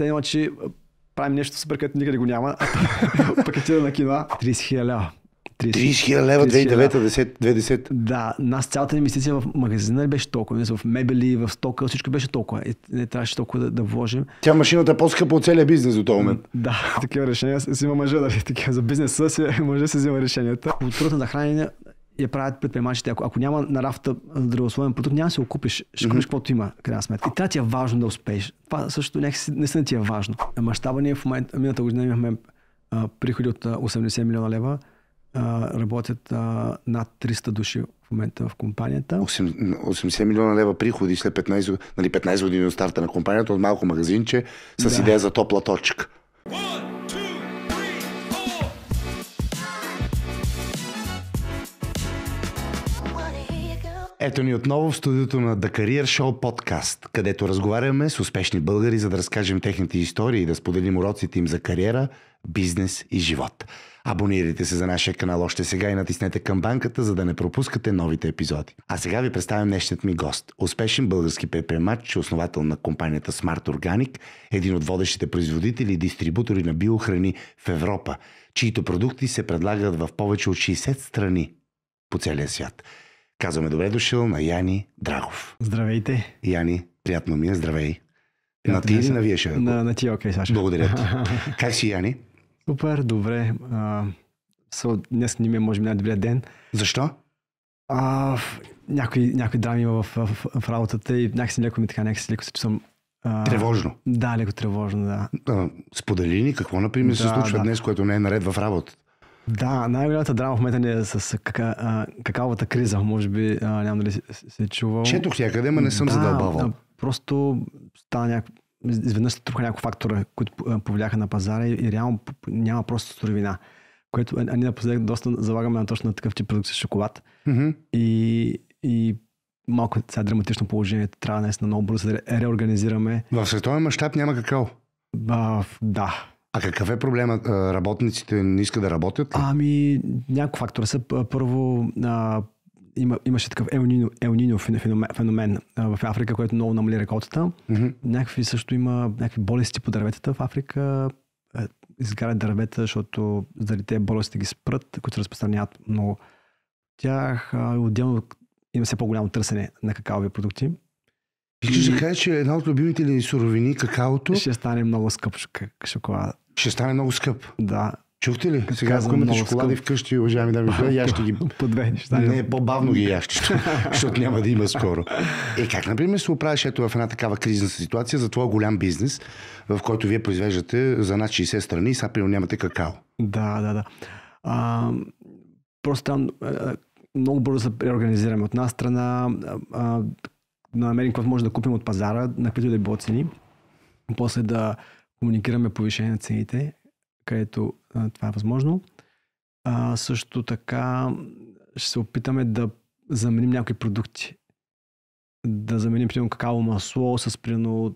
едно, че правим нещо супер, където никъде го няма. Пакетира на кино. 30 000 лева. 30 000 лева 2009-2010. Да, нас цялата инвестиция в магазина беше толкова. В мебели, в стока, всичко беше толкова. И не трябваше толкова да вложим. Тя машината е по-скъпа от целия бизнес до този момент. Да, такива решения си има мъжа, нали? Такива за бизнеса мъжа си взима решенията. Културата на хранене я правят предприемачите. Ако няма на рафта здравословен продукт, няма да се го купиш. Ще купиш каквото има, крайна сметка. И трябва ти е важно да успееш. Това също наистина ти е важно. Мащаба ни в момента, миналата година имахме приходи от 80 милиона лева. Работят над 300 души в момента в компанията. 80 милиона лева приходи след 15 години от старта на компанията, от малко магазинче с идея за топла точка. Ето ни отново в студиото на The Career Show подкаст, където разговаряме с успешни българи, за да разкажем техните истории и да споделим уроците им за кариера, бизнес и живот. Абонирайте се за нашия канал още сега и натиснете камбанката, за да не пропускате новите епизоди. А сега ви представям днешният ми гост. Успешен български предприемач, основател на компанията Smart Organic, един от водещите производители и дистрибутори на биохрани в Европа, чието продукти се предлагат в повече от 60 страни по целия свят. Казваме добре дошъл на Яни Драгов. Здравейте. Яни, приятно ми е, здравей. На ти или на вие ще? На ти, окей, Саша. Благодаря ти. Как си, Яни? Супер, добре. Днес не ми е, може би, най-добрият ден. Защо? Някои драми има в работата и някакси леко се чувствам... Тревожно? Да, леко тревожно, да. Сподели ни какво, например, се случва днес, което не е наред в работата? Да, най-голямата драма в момента не е с какаовата криза, може би, нямам дали се чувал. Четох някъде, но не съм задълбавал. Просто стана изведнъж се трупаха няколко фактора, които повлияха на пазара и реално няма просто суровина, което ние напоследък доста залагаме на точно на такъв тип продукт с шоколад. Mm-hmm. И малко сега драматично положение, трябва наистина много бързо да реорганизираме. В световен мащаб няма какао? Да. А какъв е проблемът? Работниците не искат да работят ли? Няколко фактора са. Първо, имаше такъв елнино феномен в Африка, който много намали реколтата. Mm-hmm. Също има някакви болести по дърветата в Африка. Изгарят дървета, защото заради тези болести ги спрат, които се разпространяват много. Тях отделно има все по-голямо търсене на какаови продукти. Искаш да кажеш, че една от любимите ли суровини, какаото... Ще стане много скъп шоколад. Ще стане много скъп? Да. Чухте ли? Сега, ако имате шоколади вкъщи, уважаеми дами и господа, ящи ги... По две. Не, по-бавно ги ящи, защото няма да има скоро. Как, например, се оправиш ето в една такава кризисна ситуация за твой голям бизнес, в който вие произвеждате за над 60 страни и сега нямате какао? Да. Просто там много бързо се реорганизираме. От една страна да намерим какво може да купим от пазара, на каквито да било цени. После да комуникираме повишение на цените, където това е възможно. Също така ще се опитаме да заменим някои продукти. Да заменим, примерно, какао масло с, примерно,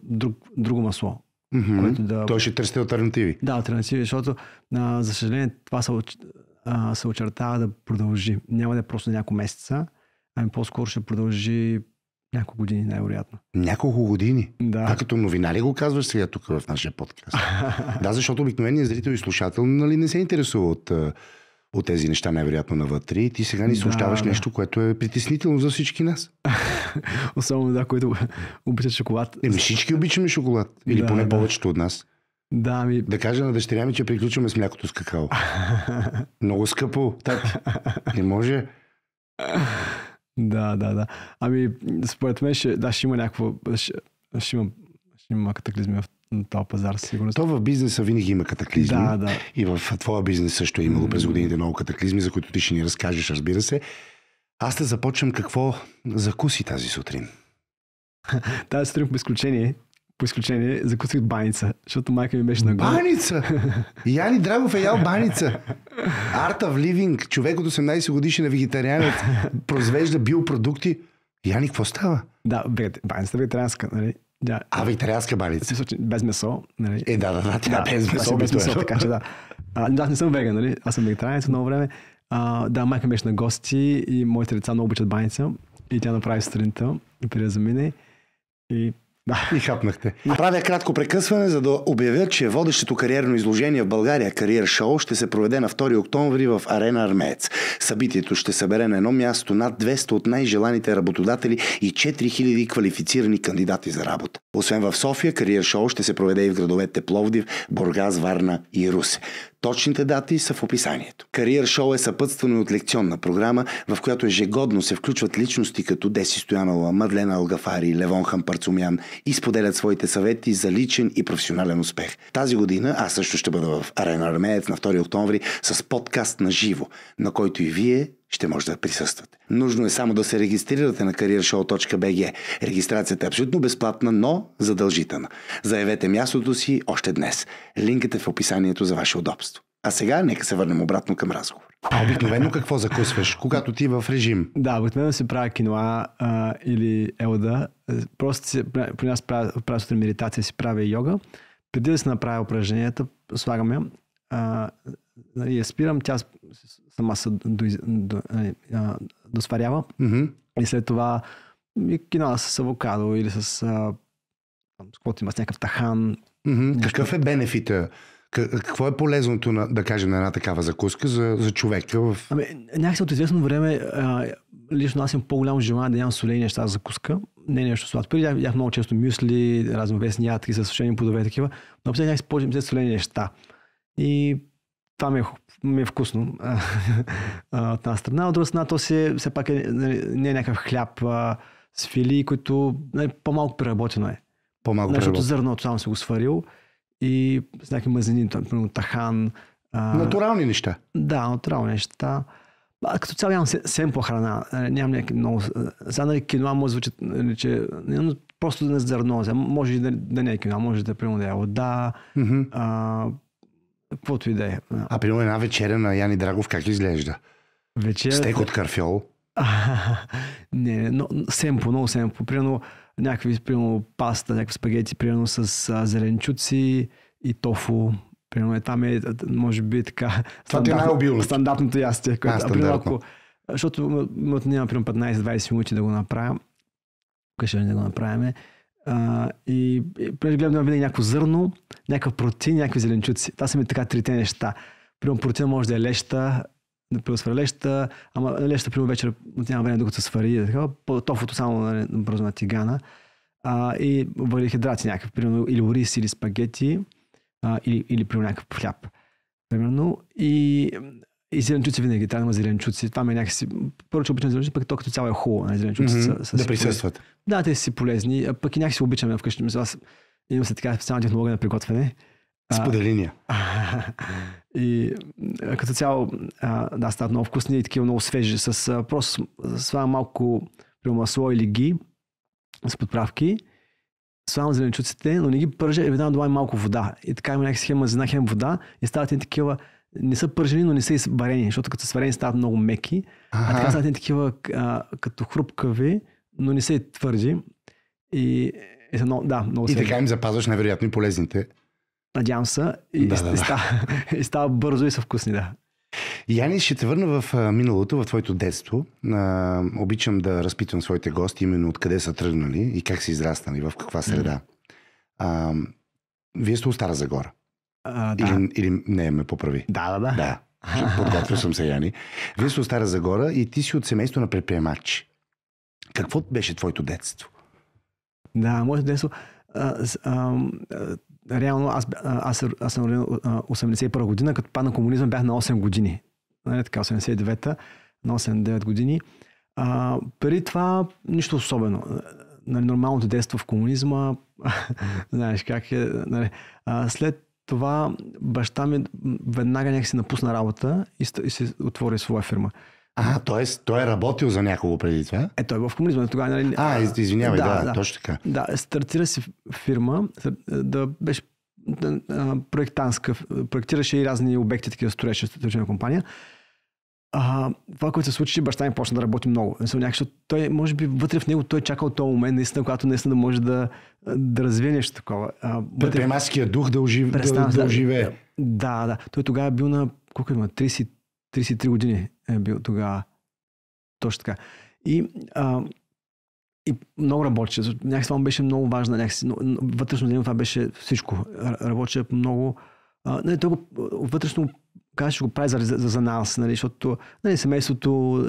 друго масло. Mm-hmm. Което Той ще търсите алтернативи. Да, алтернативи, защото, за съжаление, това се очертава да продължи. Няма да е просто няколко месеца, ами по-скоро ще продължи няколко години, най-вероятно. Няколко години? Да. А като новина ли го казваш сега тук в нашия подкаст? Да, защото обикновеният зрител и слушател не се интересува от тези неща, най-вероятно навътре. И ти сега ни съобщаваш нещо, което е притеснително за всички нас. Особено които обичат шоколад. Всички обичаме шоколад. Или поне повечето от нас. Да кажа на дъщеря ми, че приключваме с млякото с какао. Много скъпо. Не може. Да. Според мен ще има някакво... Ще има катаклизми в този пазар, сигурно. То в бизнеса винаги има катаклизми. Да. И в твоя бизнес също е имало през годините много катаклизми, за които ти ще ни разкажеш, разбира се. Аз те започвам какво закуси тази сутрин. Тази сутрин по изключение закусих баница, защото майка ми беше на баница? Яни Драгов е ял баница. Art of Living, човек от 18 годишен вегетарианец, произвежда биопродукти. Яни, какво става? Да, баницата вегетарианска, нали? Вегетарианска баница. Без месо, нали? Тя без месо. Така че да. Аз не съм веган, нали? Аз съм вегетарианец много време. Майка беше на гости и моите деца много обичат баница. И тя направи сутринта и преди да замине. И Да. И хапнахте. Правя кратко прекъсване, за да обявя, че водещото кариерно изложение в България Кариер Шоу ще се проведе на 2 октомври в Арена Армеец. Събитието ще събере на едно място над 200 от най-желаните работодатели и 4000 квалифицирани кандидати за работа. Освен в София, Кариер Шоу ще се проведе и в градовете Пловдив, Бургас, Варна и Русе. Точните дати са в описанието. Кариер Шоу е съпътствано от лекционна програма, в която ежегодно се включват личности като Деси Стоянова, Мадлена Алгафари, Левон Хампарцумян и споделят своите съвети за личен и професионален успех. Тази година аз също ще бъда в Арена Армеец на 2 октомври с подкаст на живо, на който и вие ще може да присъствате. Нужно е само да се регистрирате на careershow.bg. Регистрацията е абсолютно безплатна, но задължителна. Заявете мястото си още днес. Линкът е в описанието за ваше удобство. А сега нека се върнем обратно към разговор. А обикновено какво закусваш, когато ти в режим? Да, обикновено си правя киноа или елда. Просто при нас правя сутрин медитация, си правя йога. Преди да си направя упражненията, слагаме я спирам, тя сама се досварява. Mm-hmm. И след това киноа с авокадо или с каквото има, с някакъв тахан. Mm-hmm. Какъв е бенефита? Какво е полезното, да кажем, на една такава закуска за човека? Някакси от известно време лично аз имам по-голямо желание да ям солени неща за закуска. Не нещо сладко. Преди ях много често мюсли, разновесни ядки с сушени плодове и такива, но после някакси повече солени неща. И това ми е вкусно от една страна. От друга страна, то все пак не е някакъв хляб с фили, които по-малко преработено е. Защото зърното само се го сварил и с някакви мазнини, тахан. Натурални неща. Да, натурални неща. Като цяло нямам семпла храна. Нямам някакви много... Сега киноа може да звучи, че просто да не зърно. Може и да не е киноа, може да е вода. Каквото и да е. А примерно една вечеря на Яни Драгов как изглежда? Стек от карфьол? Не, но много семпо. Примерно някакви паста, някакви спагети, примерно с зеленчуци и тофу. Примерно там е, може би така... стандартното ястие. Стандартно. Защото ме отнема примерно 15-20 минути да го направя. Къде да го направим. И гледам винаги някакво зърно, някакъв протеин, някакви зеленчуци. Това са ми така трите неща. Примерно протеин може да е леща, да свари леща, ама леща примерно вечер няма време докато се свари. Тофото само на тигана. И въглехидрати някакъв, примерно или ориз, или спагети, или примерно някакъв хляб. Примерно. И зеленчуци винаги, трябва да има зеленчуци. Това е някакси... Първо, че обичам зеленчуци, пък то като цяло е хубаво. Зеленчуци да присъстват. Да, те си полезни. Пък и някакси обичаме вкъщи. Аз имам се така специална технология на приготвяне. Споделения. И като цяло стават много вкусни и такива много свежи. Просто слагам малко масло или ги с подправки. Слагам зеленчуците, но не ги пържа и веднага добавям малко вода. И така има някакси хем мазнина, хем вода и стават такива. Не са пържени, но не са изварени, защото като са сварени стават много меки. А така стават такива като хрупкави, но не са и твърди. И са много, много и така им запазваш невероятно и полезните. Надявам се. И става бързо и са вкусни, да. Яни, ще те върна в миналото, в твоето детство. Обичам да разпитвам своите гости именно откъде са тръгнали и как са израснали, в каква среда. Вие сте от Стара Загора. Да. Или не, ме поправи. Да. Подготвил съм се, Яни. Вие сте от Стара Загора и ти си от семейство на предприемачи. Какво беше твоето детство? Да, моето детство... реално аз съм роден 81 година, като падна комунизъм бях на 8 години. Така, 89-та, на 8-9 години. Преди това нищо особено. Нормалното детство в комунизма, знаеш как е. След това баща ми веднага някакси напусна работа и се отвори своя фирма. Т.е. той е работил за някого преди това? Той е в комунизма. Тогава, извинявай, да, точно така. Да, стартира си фирма, беше проектантска, проектираше и разни обекти, такива строеше строителна компания. Това, което се случи, баща ми почна да работи много. Той, може би, вътре в него той чакал този момент, наистина, когато наистина да може да развие нещо такова. Предприемаческия дух да оживее. Да. Той тогава бил на, колко има, 33 години е бил тогава. Точно така. И И много работеше. Някакси това беше много важно. Вътрешно за това беше всичко. Работеше много. Вътрешно казваш, че го прави за нас, нали, защото семейството.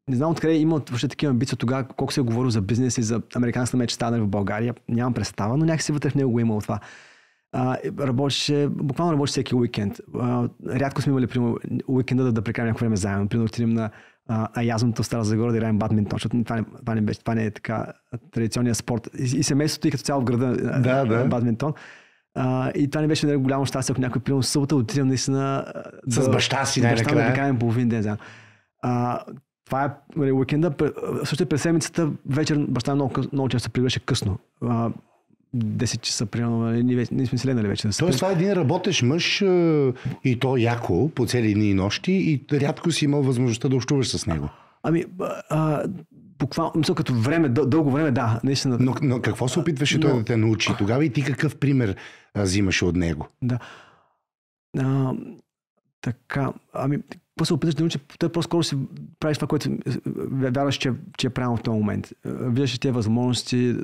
Не знам откъде има въобще такива амбиции тогава, колко се е говорил за бизнес и за американската мечта в България. Нямам представа, но някакси вътре в него го е имало това. Буквално работеше всеки уикенд. Рядко сме имали уикенда да прекараме някакво време заедно. Примерно отидем на Язното в Стара Загора да играем бадминтон, защото това не е така традиционният спорт. И семейството, и като цяло в града бадминтон. И това не беше голямо щастие, ако някой примерно събота отидем наистина с баща си най-накрая. Да прекараме половин ден заедно. Това е уикенда. Също през седмицата вечер баща много често прибираше късно. 10 часа, примерно, ние сме си легнали вече. Тоест това е един работещ мъж и то яко, по цели дни и нощи, и рядко си имал възможността да общуваш с него. Буквално, мисля, като време, дълго време, да, наистина. Но какво се опитваше той да те научи тогава и ти какъв пример взимаше от него? Да. Така, какво се опиташ да научи? Той по-скоро си правиш това, което вярваш, че е правилно в този момент. Виждаш тези възможности,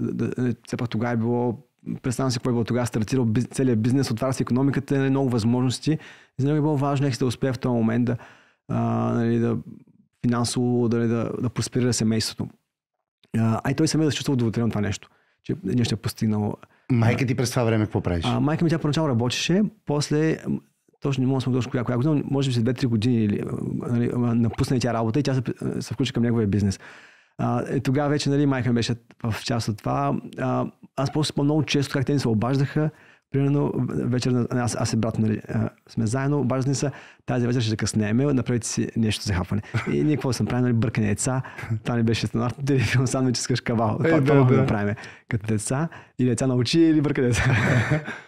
все пак тогава е било, представям си какво е било тогава, стартирал целият бизнес, отваря си икономиката, много възможности. За него е било важно да успее в този момент да финансово да просперира семейството. И той самия да се чувства удовлетворен това нещо, че нещо е постигнало. Майка ти през това време какво правиш? Майка ми тя поначало работеше, после точно не мога да съм точно коя година, може би след 2-3 години напусна тя работа и тя се включи към неговия бизнес. Тогава вече майка ми беше в част от това. Аз просто спомням много често как те ни се обаждаха. Примерно вечер аз и брат сме заедно, обаждани са, тази вечер ще закъснеем, направите си нещо за хапване. И ние какво съм правили, бъркане яйца, това не беше стандартно, ти филм сандвич с кашкавал. Това да направим като деца, или деца научи, или бъркане деца.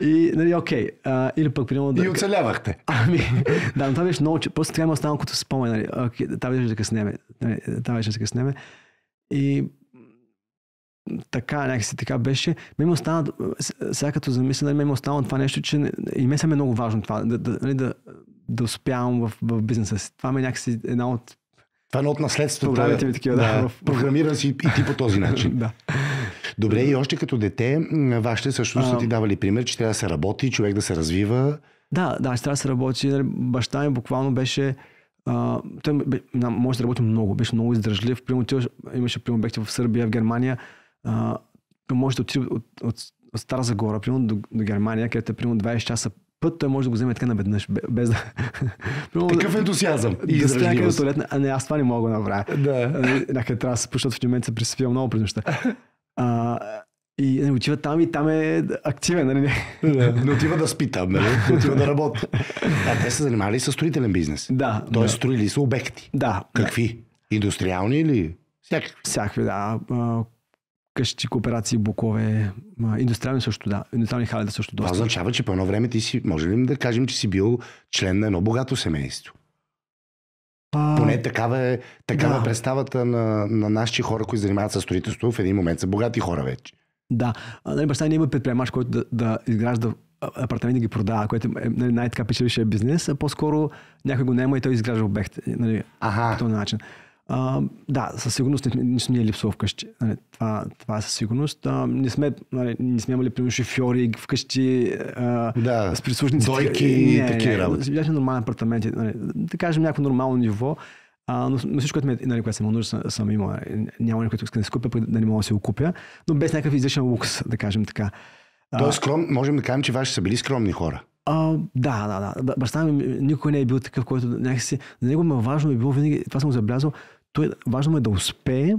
И окей. Или пък примерно... И оцелявахте. Да, но това беше много, просто така ми останало като спомен, това вечер ще закъснеме. И така, някакси така беше. Ме има останало, сега като замисля, ме има останало това нещо, че и ме е много важно това, да успявам в бизнеса си. Това ме някакси една от... Това е от наследството. Програмите ми такива, програмиран си и ти по този начин. Да. Добре, и още като дете, вашите също са ти давали пример, че трябва да се работи, човек да се развива. Да, ще трябва да се работи. Баща ми буквално беше... той може да работи много, беше много издръжлив. Имаше обекти в Сърбия, в Германия. Може да отиде от Стара Загора, примерно до Германия, където е примерно 20 часа път, той може да го вземе така наведнъж, без да... Такъв ентусиазъм. Да стоя къде туалетна, аз това не мога да направя. Да. Някъде трябва да се пущат, в момента се присъпил много през нощта. И отива там и там е активен, нали? Не отива да спи там, нали? Отива да работи. Те са занимавали с строителен бизнес. Да. Тоест строили са обекти. Да. Какви? Индустриални или? Всякакви, да. Къщи, кооперации, блокове, индустриални също, да. Индустриални халета също доста. Това означава, че по едно време ти си, може ли да кажем, че си бил член на едно богато семейство? Поне такава е представата на нашите хора, които занимават със строителство, в един момент са богати хора вече. Да. Баща не има предприемач, който да изгражда апартаменти да ги продава, което е най-така печелившия бизнес, а по-скоро някой го наема и той изгражда обект. По този начин. Да, със сигурност не сме липсва вкъщи. Това е със сигурност. Не сме имали примерно шофьори вкъщи с прислужници. Дойки и такива работи. Бяхме нормални апартаменти. Да кажем някакво нормално ниво. Но всичко, което съм нужда, съм имал. Няма никой, който иска да се купя, да не мога да се го купя. Но без някакъв излишен лукс, да кажем така. Тоест, можем да кажем, че ваши са били скромни хора. Да. Баща ми никой не е бил такъв, който някакси... За него ме важно е било винаги, това съм го забелязал, важно му е да успее,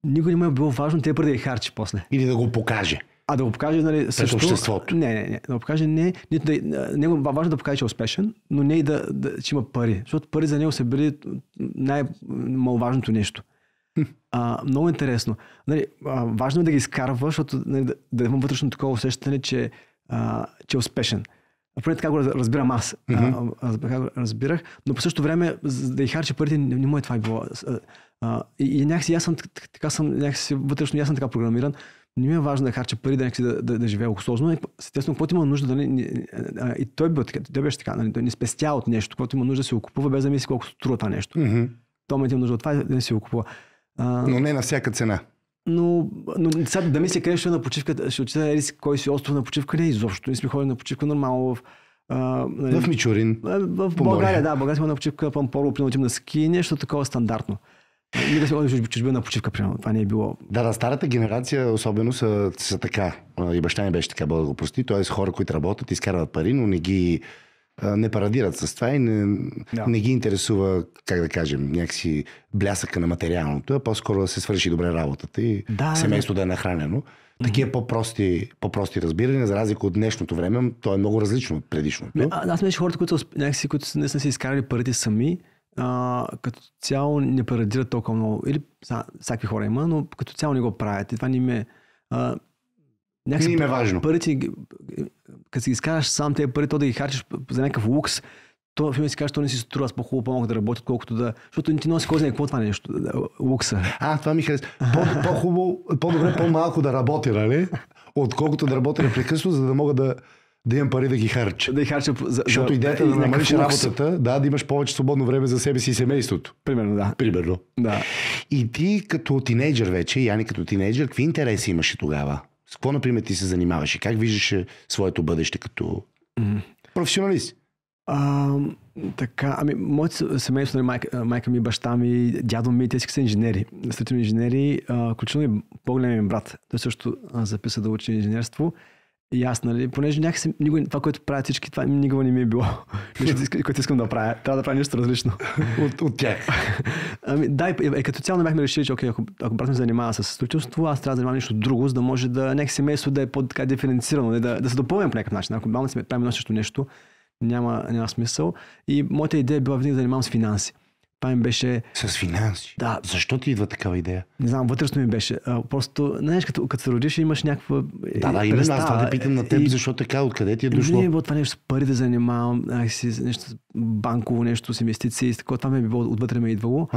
никой не му е било важно те да я харчи после. Или да го покаже. Да го покаже, също... обществото. Не. Да го покаже, него е важно да покаже, че е успешен, но не и че има пари. Защото пари за него са били най-маловажното нещо. Много интересно. Важно е да ги изкарва, защото да има вътрешно такова усещане, че е успешен. Поне така го разбирам аз. Разбирах, но по същото време да й харчи парите не му е това било. И някакси аз съм някакси вътрешно аз съм така програмиран. Не ми е важно да харча пари, да живее луксозно. Естествено, каквото има нужда, и той беше така, да не спестява от нещо, което има нужда да се окупува, без да мисли колко струва това нещо. Той има нужда от това, да не се окупува. Но не на всяка цена. Но сега да мисля къде ще на почивка, ще отида кой си остров на почивка, не изобщо. Ние сме ходили на почивка нормално В Мичурин. В България, да. България сме на почивка, Пампоро, отидем на ски, нещо такова стандартно. Ние да сме ходили чужбина на почивка, примерно. Това не е било. Да, старата генерация особено са така. И баща ми беше така, Бог да го прости. Т.е. хора, които работят, изкарват пари, но не парадират с това и не ги интересува, как да кажем, някакси блясъка на материалното, а по-скоро да се свърши добре работата и семейство да е нахранено. Такива по-прости разбирания, за разлика от днешното време, то е много различно от предишното. Аз мисля, хората, които не са си изкарали парите сами, като цяло не парадират толкова много. Или всякакви хора има, но като цяло не го правят. И това не им е... Не им е важно. Парите, като си ги изкараш сам тези пари, то да ги харчиш за някакъв лукс, то в си кажеш, то не си струва, аз по-хубаво по-малко да работят, колкото да... Защото не ти носи кой знае какво това нещо, лукса. Това ми харесва. По-хубаво, по-добре по-малко да работя, нали? Отколкото да работя непрекъснато, за да мога да имам пари да ги харча. Да ги харча защото идеята да намалиш работата, да имаш повече свободно време за себе си и семейството. Примерно, да. Примерно. Да. И ти като тинейджър вече, Яни като тинейджър, какви интереси имаше тогава? С какво, например, ти се занимаваш и как виждаше своето бъдеще като професионалист? Така, моето семейство, майка ми, баща ми, дядо ми, те всички са инженери, строителни инженери, включително и по-големият ми брат. Той също записа да учи инженерство. И аз, нали, понеже някакси това, което правят всички, това никога не ми е било. Което искам да правя. Трябва да правя нещо различно. от тях. Като цяло не бяхме решили, че ако брат ми занимава с строителство, аз трябва да занимавам нещо друго, за да може да някакси семейство да е по-така диференцирано, да се допълним по някакъв начин. Ако бавно се правим едно нещо, няма смисъл. И моята идея е била винаги да занимавам с финанси. Това ми беше... С финанси? Да. Защо ти идва такава идея? Не знам, вътрешно ми беше. Просто, знаеш, като се родиш, имаш някаква именно аз това да питам на теб, защо така, откъде ти е дошло? Не, това нещо с пари да занимавам, нещо банково нещо, с инвестиции, това ми е било, отвътре ме идвало.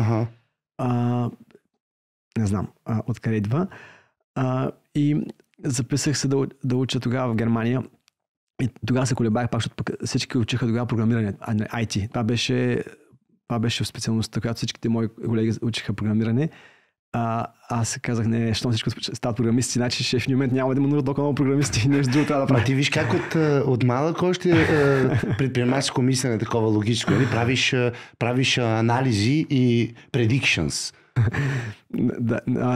Не знам откъде идва. И записах се да уча тогава в Германия. И тогава се колебах пак, защото всички учиха тогава програмиране, IT. Това беше в специалността, която всичките мои колеги учиха програмиране. Аз казах, не, щом всичко стават програмисти, значи ще в момент няма да има нужда толкова много програмисти и нещо друго трябва да правя. Ти виж как от малък още предприемаческо мислене такова логическо, нали? Правиш анализи и predictions.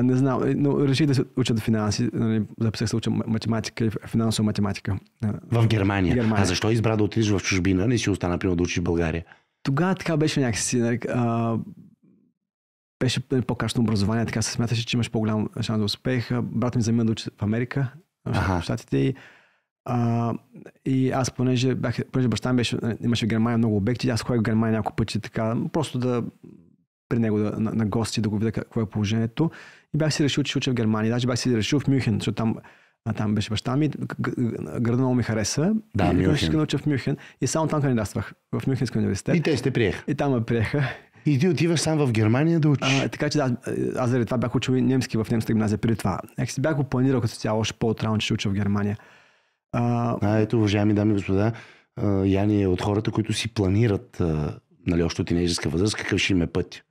Не знам, но реших да се уча до финанси, записах се уча математика и финансова математика. В Германия. А защо избра да отидеш в чужбина, не си остана, например, да учиш в България? Тогава така беше някакси, беше по-качествено образование, така се смяташе, че имаш по-голям шанс за успех. Брат ми замина да учи в Америка, в Щатите. И аз, понеже баща ми имаше в Германия много обекти, аз ходих в Германия няколко пъти така, просто да при него на гости, да го видя какво е положението. И бях си решил, че уча в Германия. Даже бях си решил в Мюнхен, защото там беше баща ми. Града много ми хареса. Да, Мюнхен. Ще науча в Мюнхен. И само там кандидатствах. В Мюнхенския университет. И те сте приеха. И там ме приеха. И ти отиваш сам в Германия да учиш. Така че аз заради това бях учил и немски в немската гимназия преди това. Си бях го планирал като цяло още по-отрано, че ще уча в Германия. Ето, уважаеми дами и господа, Яни е от хората, които си планират още от тинейджерска възраст, какъв ще им е път.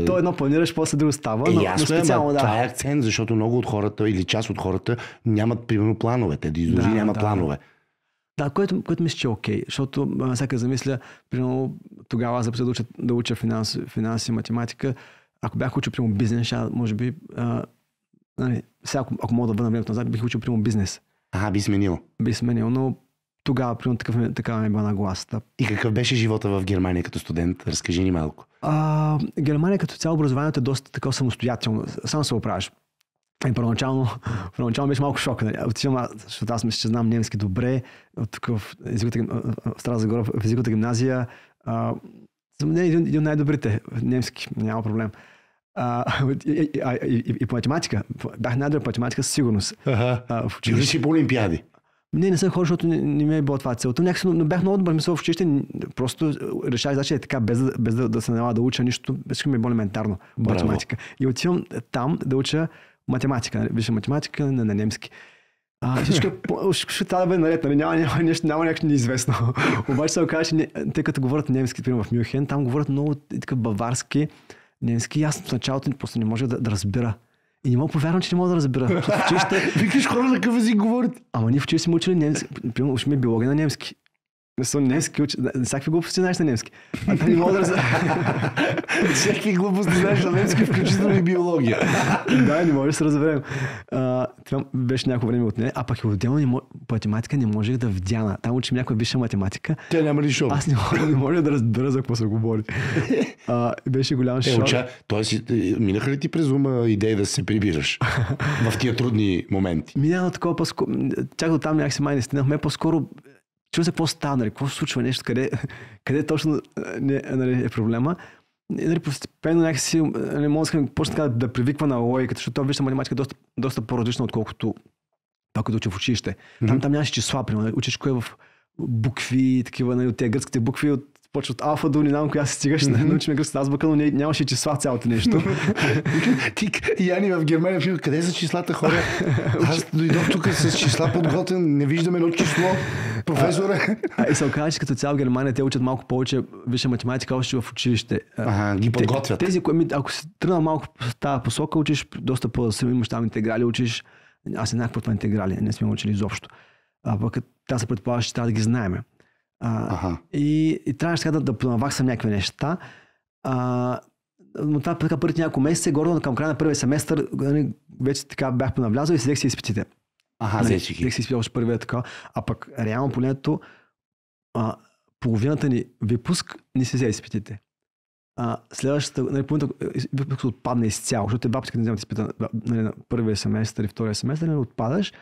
То едно планираш, после друго става, но специално да. Това е акцент, защото много от хората или част от хората нямат примерно планове. Те дори нямат планове. Да, което мисля, че е окей, защото всяка замисля, примерно тогава аз започнах да уча финанси и математика. Ако бях учил примерно бизнес, може би, ако мога да върна времето назад, бих учил примерно бизнес. Би сменил. Би сменил, но тогава примерно такава ми била нагласата. И какъв беше живота в Германия като студент? Разкажи ни малко. Германия като цяло образованието е доста такова самостоятелно. Само се оправиш. И първоначално беше малко шок. Защото аз мисля, че знам немски добре. Тук в Стара Загора, в езиковата гимназия. Съм един от най-добрите. Немски, няма проблем. И по математика. Бях най-добър по математика със сигурност. Били си по олимпиади? Не съм хора, защото не ми е било това целта. Но бях много добър мисъл в училище. Просто решах, че е така, без да се налага да уча нищо. Всичко ми е по-елементарно по математика. И отивам там да уча математика. Висша математика на немски. Всичко трябва да бъде наред. Няма нещо неизвестно. Обаче се оказа, че тъй като говорят немски, примерно в Мюнхен, там говорят много такъв баварски. немски. И аз в началото просто не можех да разбера. И не мога повярвам, че не мога да разбера. Викаш хора на какъв език говорят? Ама ние в учили сме учили немски. Примерно учим биология на немски. Не съм немски, всякакви глупости знаеш на немски. А да не мога да разбера. Всякакви глупости знаеш на немски, включително и биология. Да, не може да се разберем. Това беше някакво време от нея. А пък и отделно математика не можех да вдяна. Там учим някаква висша математика. Тя няма ли шок? Аз не мога да разбера за какво се говори. Беше голям шок. Тоест, минаха ли ти през ума идея да се прибираш в тия трудни моменти? Минало такова по-скоро. Чак до там някакси май не стигнахме. По-скоро чува се какво става, нали, какво се случва нещо, къде точно е проблема. И постепенно някакси мозъкът ми почна да привиква на логиката, защото вижда математика доста по-различна, отколкото това, като учи в училище. Там нямаше числа, примерно. Учиш кое в букви, такива, нали, от тези гръцките букви, почва от алфа до не знам коя се стигаш, научим гръцката азбука, но нямаше числа в цялото нещо. Яни в Германия, къде са числата, хора? Аз дойдох тук с числа подготвен, не виждам едно число, професора. И се оказа, че като цяло в Германия те учат малко повече висша математика, още в училище. Ги подготвят. Тези, ако си тръгнал малко в тази посока, учиш доста по-мащабни интеграли, учиш. Аз не знам какво това интеграли, не сме учили изобщо. Пък тя се предполага, че трябва да ги знаем. И трябваше така да понаваксам някакви неща. Но това така първите няколко месеца, горе към края на първия семестър, вече така бях понавлязал и седех си изпитите. Седех си изпитал още първия така. А пък реално погледнато половината ни випуск не си взе изпитите. Следващата, випуск отпадна изцяло, защото два пъти не вземат изпита на първия семестър и втория семестър, не отпадаш.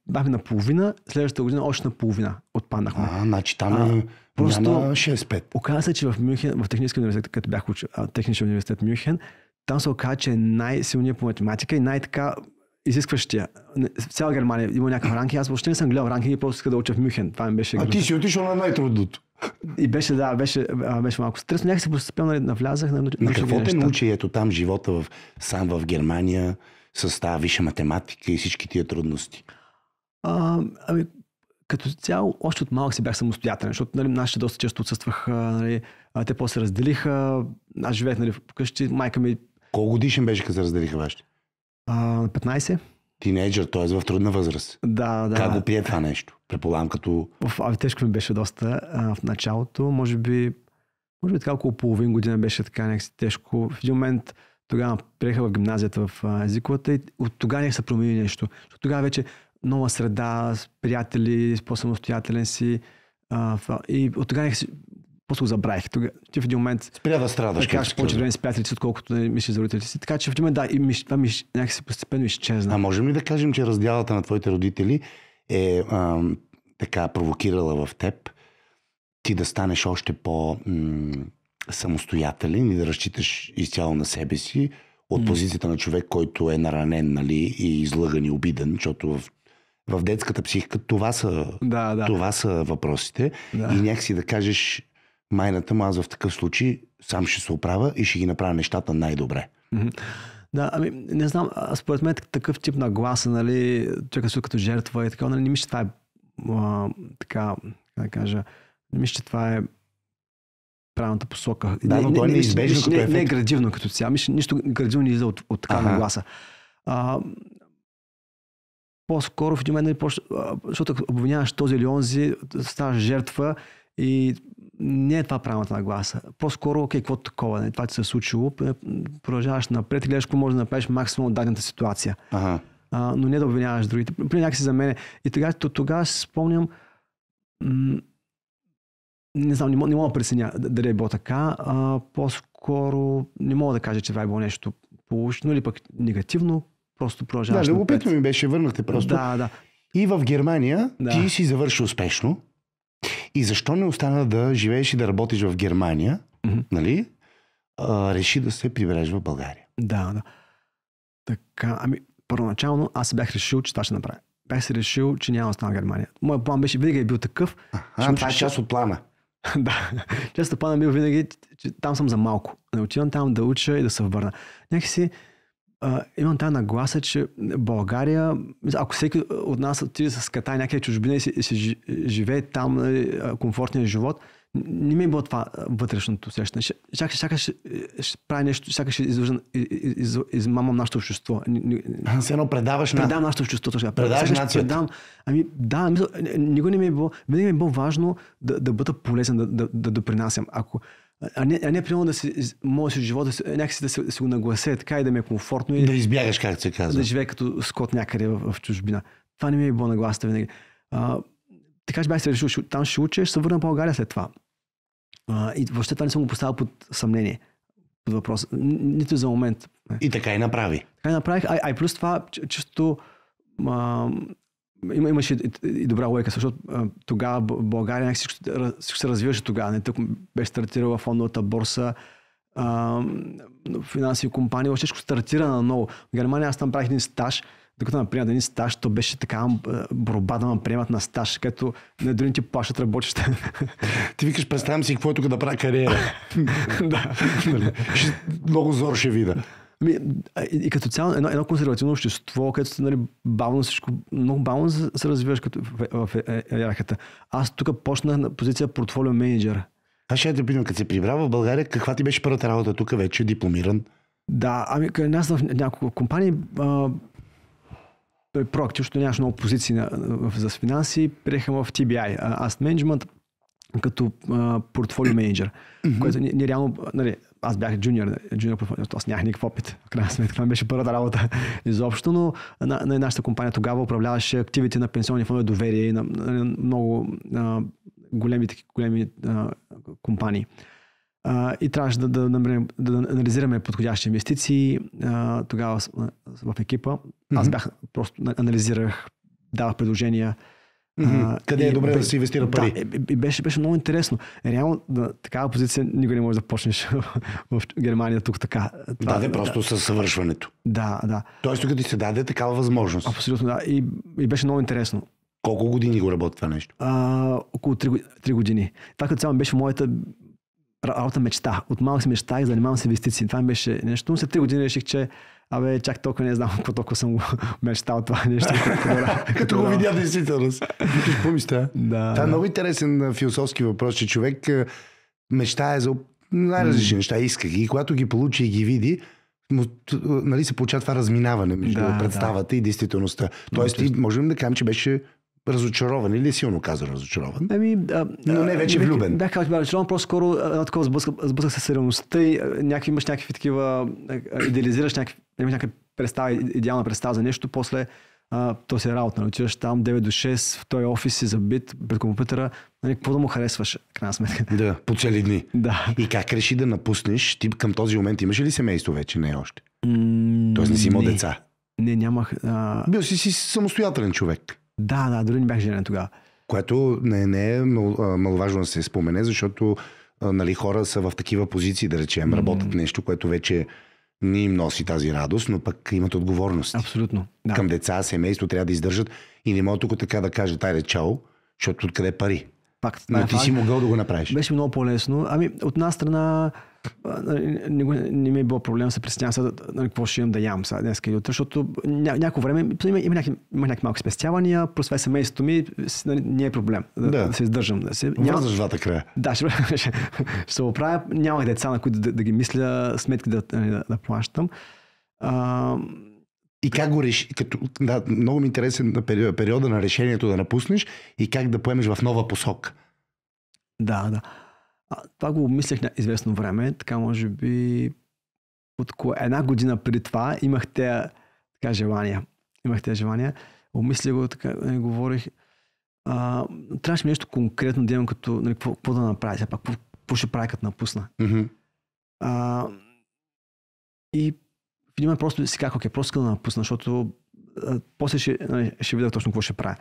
Бяхме на половина, следващата година още на половина отпаднахме. Значи там няма 6-5. Оказа се, че в Мюнхен, в Техническия университет, като бях учил, Техническия университет Мюнхен, там се оказа, че е най-силният по математика и най-така изискващия. В цяла Германия има някакъв ранкинг. Аз въобще не съм гледал ранкинг и просто иска да уча в Мюнхен. Това ми беше. Ти си отишъл на най-трудното. И беше малко стресно. Някак се постепенно навлязах на какво те научи ето там живота сам в Германия с тази висша математика и всички тия трудности? Като цяло, още от малък си бях самостоятелен, защото нашите доста често отсъстваха. Те после се разделиха. Аз живеех вкъщи. Майка ми. Колко годишен беше, като се разделиха вашите? 15. Тинейджър, т.е. в трудна възраст. Да. Как го прие това нещо? Предполагам като... Тежко ми беше доста в началото. Може би така около половин година беше така някакси тежко. В един момент тогава приеха в гимназията в езиковата и от тогава се промени нещо. Защото тогава вече нова среда, с приятели, по-самостоятелен си. И от тогава просто го забравих. Ти в един момент... Спря да страдаш. Така ще повече време с приятелите, отколкото не мислиш за родителите си. Така че в един момент това ми някакси постепенно изчезна. А можем ли да кажем, че разделата на твоите родители е така провокирала в теб ти да станеш още самостоятелен и да разчиташ изцяло на себе си от позицията на човек, който е наранен, нали, и излъган и обиден, защото в детската психика това са въпросите. Да. И някакси да кажеш майната му, аз в такъв случай сам ще се оправя и ще ги направя нещата най-добре. Да, не знам, според мен такъв тип на гласа, нали, човека си като жертва и така, нали, не мисля, че това е така, да кажа, не мисля, че това е правилната посока. Да, но това е неизбежно като ефект. Не е градивно като цяло. Нищо градивно не излиза от така нагласа. По-скоро в един момент, защото обвиняваш този или онзи, ставаш жертва и не е това правилната нагласа. По-скоро, какво такова, това ти се е случило, продължаваш напред и гледаш какво може да направиш максимум от дадената ситуация. Но не да обвиняваш другите. При някакси за мен. И тогава си спомням, не знам, не мога да преценя дали е било така. По-скоро не мога да кажа, че това е било нещо положително или пък негативно. Просто продължаваш. Да, любопитно ми беше, върнахте просто. Да. И в Германия ти си завърши успешно. И защо не остана да живееш и да работиш в Германия, нали? Реши да се прибереш в България. Да. Така, първоначално аз бях решил, че това ще направя. Бях се решил, че няма да остана в Германия. Моят план беше винаги бил такъв. Това е част от плана. Да. Част от плана бил винаги, че там съм за малко. Не отивам там да уча и да се върна. Някакси имам тази нагласа, че България, ако всеки от нас отиде с катай някъде чужбина и си живее там комфортния живот, не ми е било това вътрешното усещане. Сякаш ще прави нещо, сякаш ще измамам нашето общество. Все едно предавам нашето общество. Предаваш нацията. Никога не ми е било. Винаги ми е било важно да бъда полезен, да допринасям. А не примерно да си моят живот някакси да си го наглася така и да ми е комфортно. Да избягаш, както се казва. Да живее като скот някъде в чужбина. Това не ми е било нагласата винаги. Така че бях се решил, там ще уча, ще се върна в България след това. И въобще това не съм го поставил под съмнение. Под въпрос. Нито за момент. И така и направи. Така и направих. И плюс това, често имаше и добра логика, защото тогава България всичко се развиваше тогава. Не тук беше стартирала фондовата борса, финансови компании, въобще всичко стартира наново. В Германия аз там правих един стаж, докато ме приемат един стаж, то беше така борба да ме приемат на стаж, където на други ти плащат работеща. Ти викаш, представям си какво е тук да правя кариера. Да. Много зор ще видя. И като цяло едно консервативно общество, където бавно всичко, много бавно се развиваш като в иерархията. Аз тук почнах на позиция портфолио менеджер. Аз ще те питам, като се прибра в България, каква ти беше първата работа тук вече, дипломиран? Да, аз в няколко компании проактивно, защото нямаше много позиции за финанси, приехам в TBI, Asset Management, като портфолио менеджер, което нереално, аз бях джуниор портфолио, аз нямах никакъв опит. В крайна сметка, това беше първата работа изобщо, но на нашата компания тогава управляваше активите на пенсионни фондове доверие и на много големи компании. И трябваше да анализираме подходящи инвестиции. Тогава в екипа аз просто анализирах, давах предложения. Къде е добре да се инвестира пари? Да, беше много интересно. Реално на такава позиция никога не можеш да почнеш в Германия тук така. Просто със съвършването. Да. Тоест тук ти се даде такава възможност. Абсолютно, да. И беше много интересно. Колко години го работи това нещо? Около 3 години. Това като цяло беше моята работа мечта. От малък си мечтах, занимавам се инвестиции. Това беше нещо. Но след 3 години реших, че чак толкова не знам какво толкова съм го мечтал това нещо. Като го видя действително. Какво мечта? Това е много интересен философски въпрос, че човек мечтае за най-различни неща, иска ги. И когато ги получи и ги види, се получава това разминаване между представата и действителността. Тоест ти можем да кажем, че беше разочарован или силно каза разочарован? Но не вече влюбен. Бях казал, разочарован, просто скоро такова сблъсках се с реалността и имаш някакви такива, идеализираш някаква представа, идеална представа за нещо, после то се е работа. Отиваш там 9 до 6, в този офис си забит пред компютъра, какво да му харесваш, крайна сметка. Да, по цели дни. Да. И как реши да напуснеш? Ти към този момент имаш ли семейство вече? Не още. Тоест не си имал деца? Не, нямах. Бил си самостоятелен човек. Да, дори не бях женен тогава. Което не е маловажно да се спомене, защото хора са в такива позиции, да речем, работят нещо, което вече не им носи тази радост, но пък имат отговорности. Абсолютно. Да. Към деца, семейство трябва да издържат и не мога тук така да кажа, тайде чао, защото откъде пари. Но ти си могъл да го направиш. Беше много по-лесно. От една страна не ми е било проблем да се притеснявам какво ще имам да ям сега днес и утре, защото някакво време има някакви малки спестявания, просто семейството ми не е проблем да се издържам. Връзваш двата края. Да, ще се оправя. Нямах деца, на които да ги мисля, сметки да плащам. И как го реши? Много ми интересен на периода на решението да напуснеш и как да поемеш в нова посока. Да. Това го обмислях на известно време, така може би от една година преди това имах тези желания. Обмислях го, така говорих. Трябваше ми нещо конкретно да имам като какво да направя, сега пак какво ще правя като напусна. И в един момент просто си казах, просто да напусна, защото после ще видя точно какво ще правя.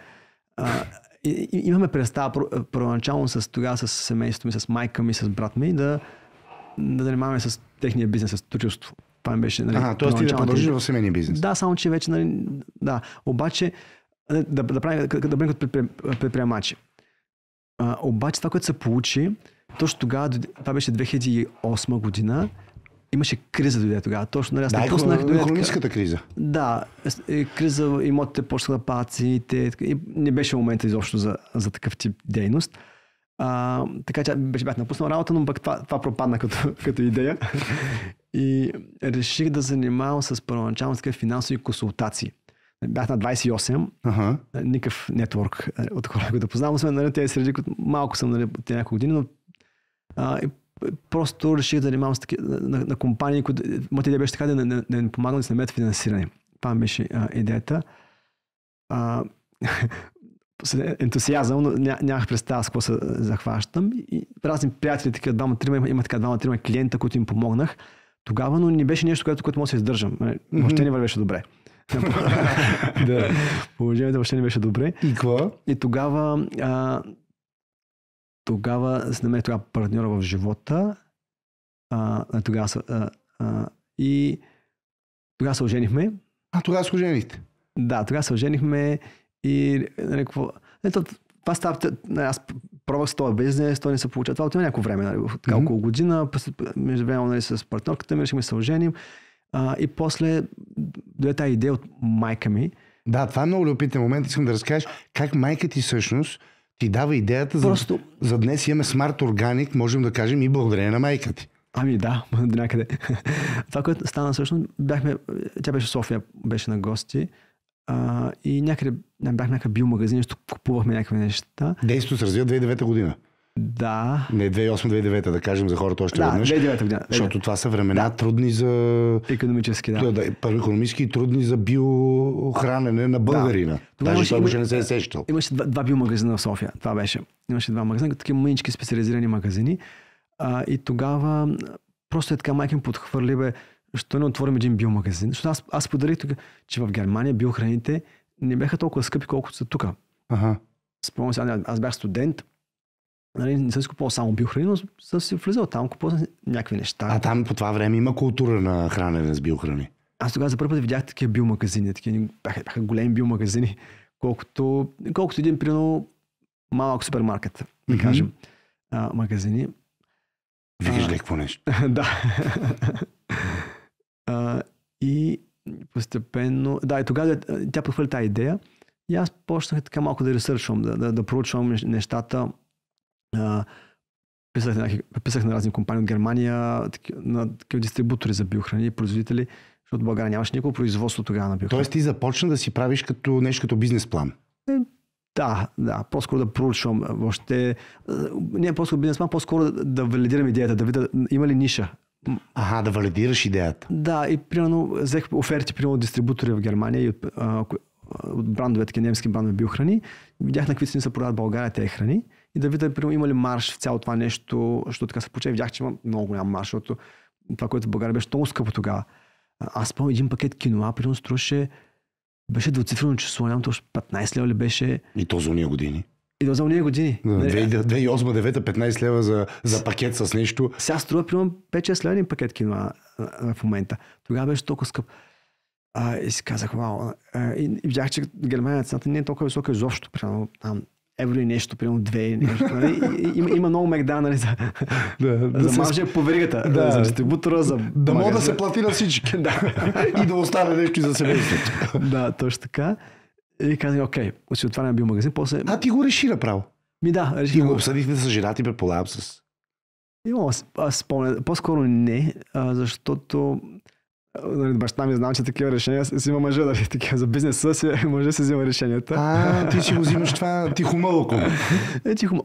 Имаме представа първоначално тогава с семейството ми, с майка ми, с брат ми, да занимаваме с техния бизнес, с строителство. Това ми беше. Тоест ти да продължиш в семейния бизнес. Да, само че вече, обаче да бъдем като предприемачи. Обаче това, което се получи, точно тогава, това беше 2008 година, имаше криза дойде тогава. Точно, нали, аз Да, напуснах. икономическата криза. Да, криза, имотите почнаха да падат цените и не беше момента изобщо за такъв тип дейност. Така че бях напуснал работа, но пък това пропадна като идея. И реших да занимавам с първоначално такива финансови консултации. Бях на 28, никакъв нетворк от хора, които познавам, освен нали, тези среди, които малко съм нали, тези няколко години, но просто реших да занимавам на компании, които моята идея беше така да не помагам да се намерят финансиране. Това беше идеята. С ентусиазъм, но нямах представа с какво се захващам. И разни приятели, такива двама-трима клиента, които им помогнах тогава, но не беше нещо, което може да се издържам. Въобще не вървеше добре. Положението въобще не беше добре. И какво? И тогава се намерих партньора в живота. И тогава се оженихме. Тогава се оженихте? Да, тогава се оженихме и това става, аз пробвах с този бизнес, той не се получава. Това отива някакво време, около година, междувременно с партньорката ми, решихме да се оженим. И после дойде тази идея от майка ми. Да, това е много любопитен момент. Искам да разкажеш как майка ти всъщност ти дава идеята за днес имаме Smart Organic, можем да кажем и благодарение на майка ти. Ами да, до някъде. Това, което стана всъщност, тя беше в София, беше на гости и някъде бях някакъв биомагазин, купувахме някакви неща. Действото се развива 2009 година. Да. Не 2008-2009, да кажем за хората още веднъж. 2009 година. Защото това са времена трудни за... Икономически, да. Икономически и трудни за биохранене на българина. Даже това въобще не се е сещал. Имаше два биомагазина в София. Това беше. Имаше два магазина, такива мънички специализирани магазини. И тогава просто така майка ми подхвърли, що не отворим един биомагазин. Защото аз подарих тук, че в Германия биохраните не бяха толкова скъпи, колкото са тук. Спомням се, аз бях студент. Нали, не съм си купувал само биохрани, но съм си влизал там, купувал някакви неща. Там по това време има култура на хранене с биохрани. Аз тогава за първи път видях такива биомагазини, бяха големи биомагазини, колкото един, примерно, малък супермаркет, да кажем, магазини. Виждаш ли какво нещо? Да. И постепенно... Да, и тогава тя подхвърли тази идея и аз почнах така малко да ресърчвам, да проучвам нещата. Писах на разни компании от Германия, на такива дистрибутори за биохрани, производители, защото в България нямаше никакво производство тогава на биохрани. Тоест ти започна да си правиш нещо като бизнес план? Да, по-скоро да проучвам въобще. Не по-скоро бизнес план, по-скоро да валидирам идеята, да видя има ли ниша. Да валидираш идеята. Да, и примерно взех оферти примерно от дистрибутори в Германия и от брандове, такива немски брандове биохрани. Видях на какви цени се продават в България тези храни и да видя, примерно, има ли марш в цяло това нещо, защото така се получава. Видях, че има много голям марш, защото това, което в България беше много скъпо тогава. Аз спомням един пакет киноа, примерно струваше, беше двуцифрено число, нямам точно 15 лева ли беше. И то за уния години. 2008-2009, 15 лева за пакет с нещо. Сега струва, примерно, 5-6 лева един пакет киноа в момента. Тогава беше толкова скъп. И си казах, вау. И видях, че Германия цената не е толкова висока изобщо. Примерно, там евро и нещо, примерно 2 нещо. Нали? Има много мегда, нали, за маржа по веригата, за дистрибутора, за да мога да се плати на всички. И да остане нещо и за семейството. Да, точно така. И казах, окей, ще отварям биомагазин. После... ти го реши направо. Реших. Ти го обсъдихте с жена ти, предполагам с... Аз спомня, по-скоро не, защото баща ми знам, че такива решения си има мъжа, дали такива за бизнеса си мъжа си взима решенията. Ти си го взимаш това тихомълко.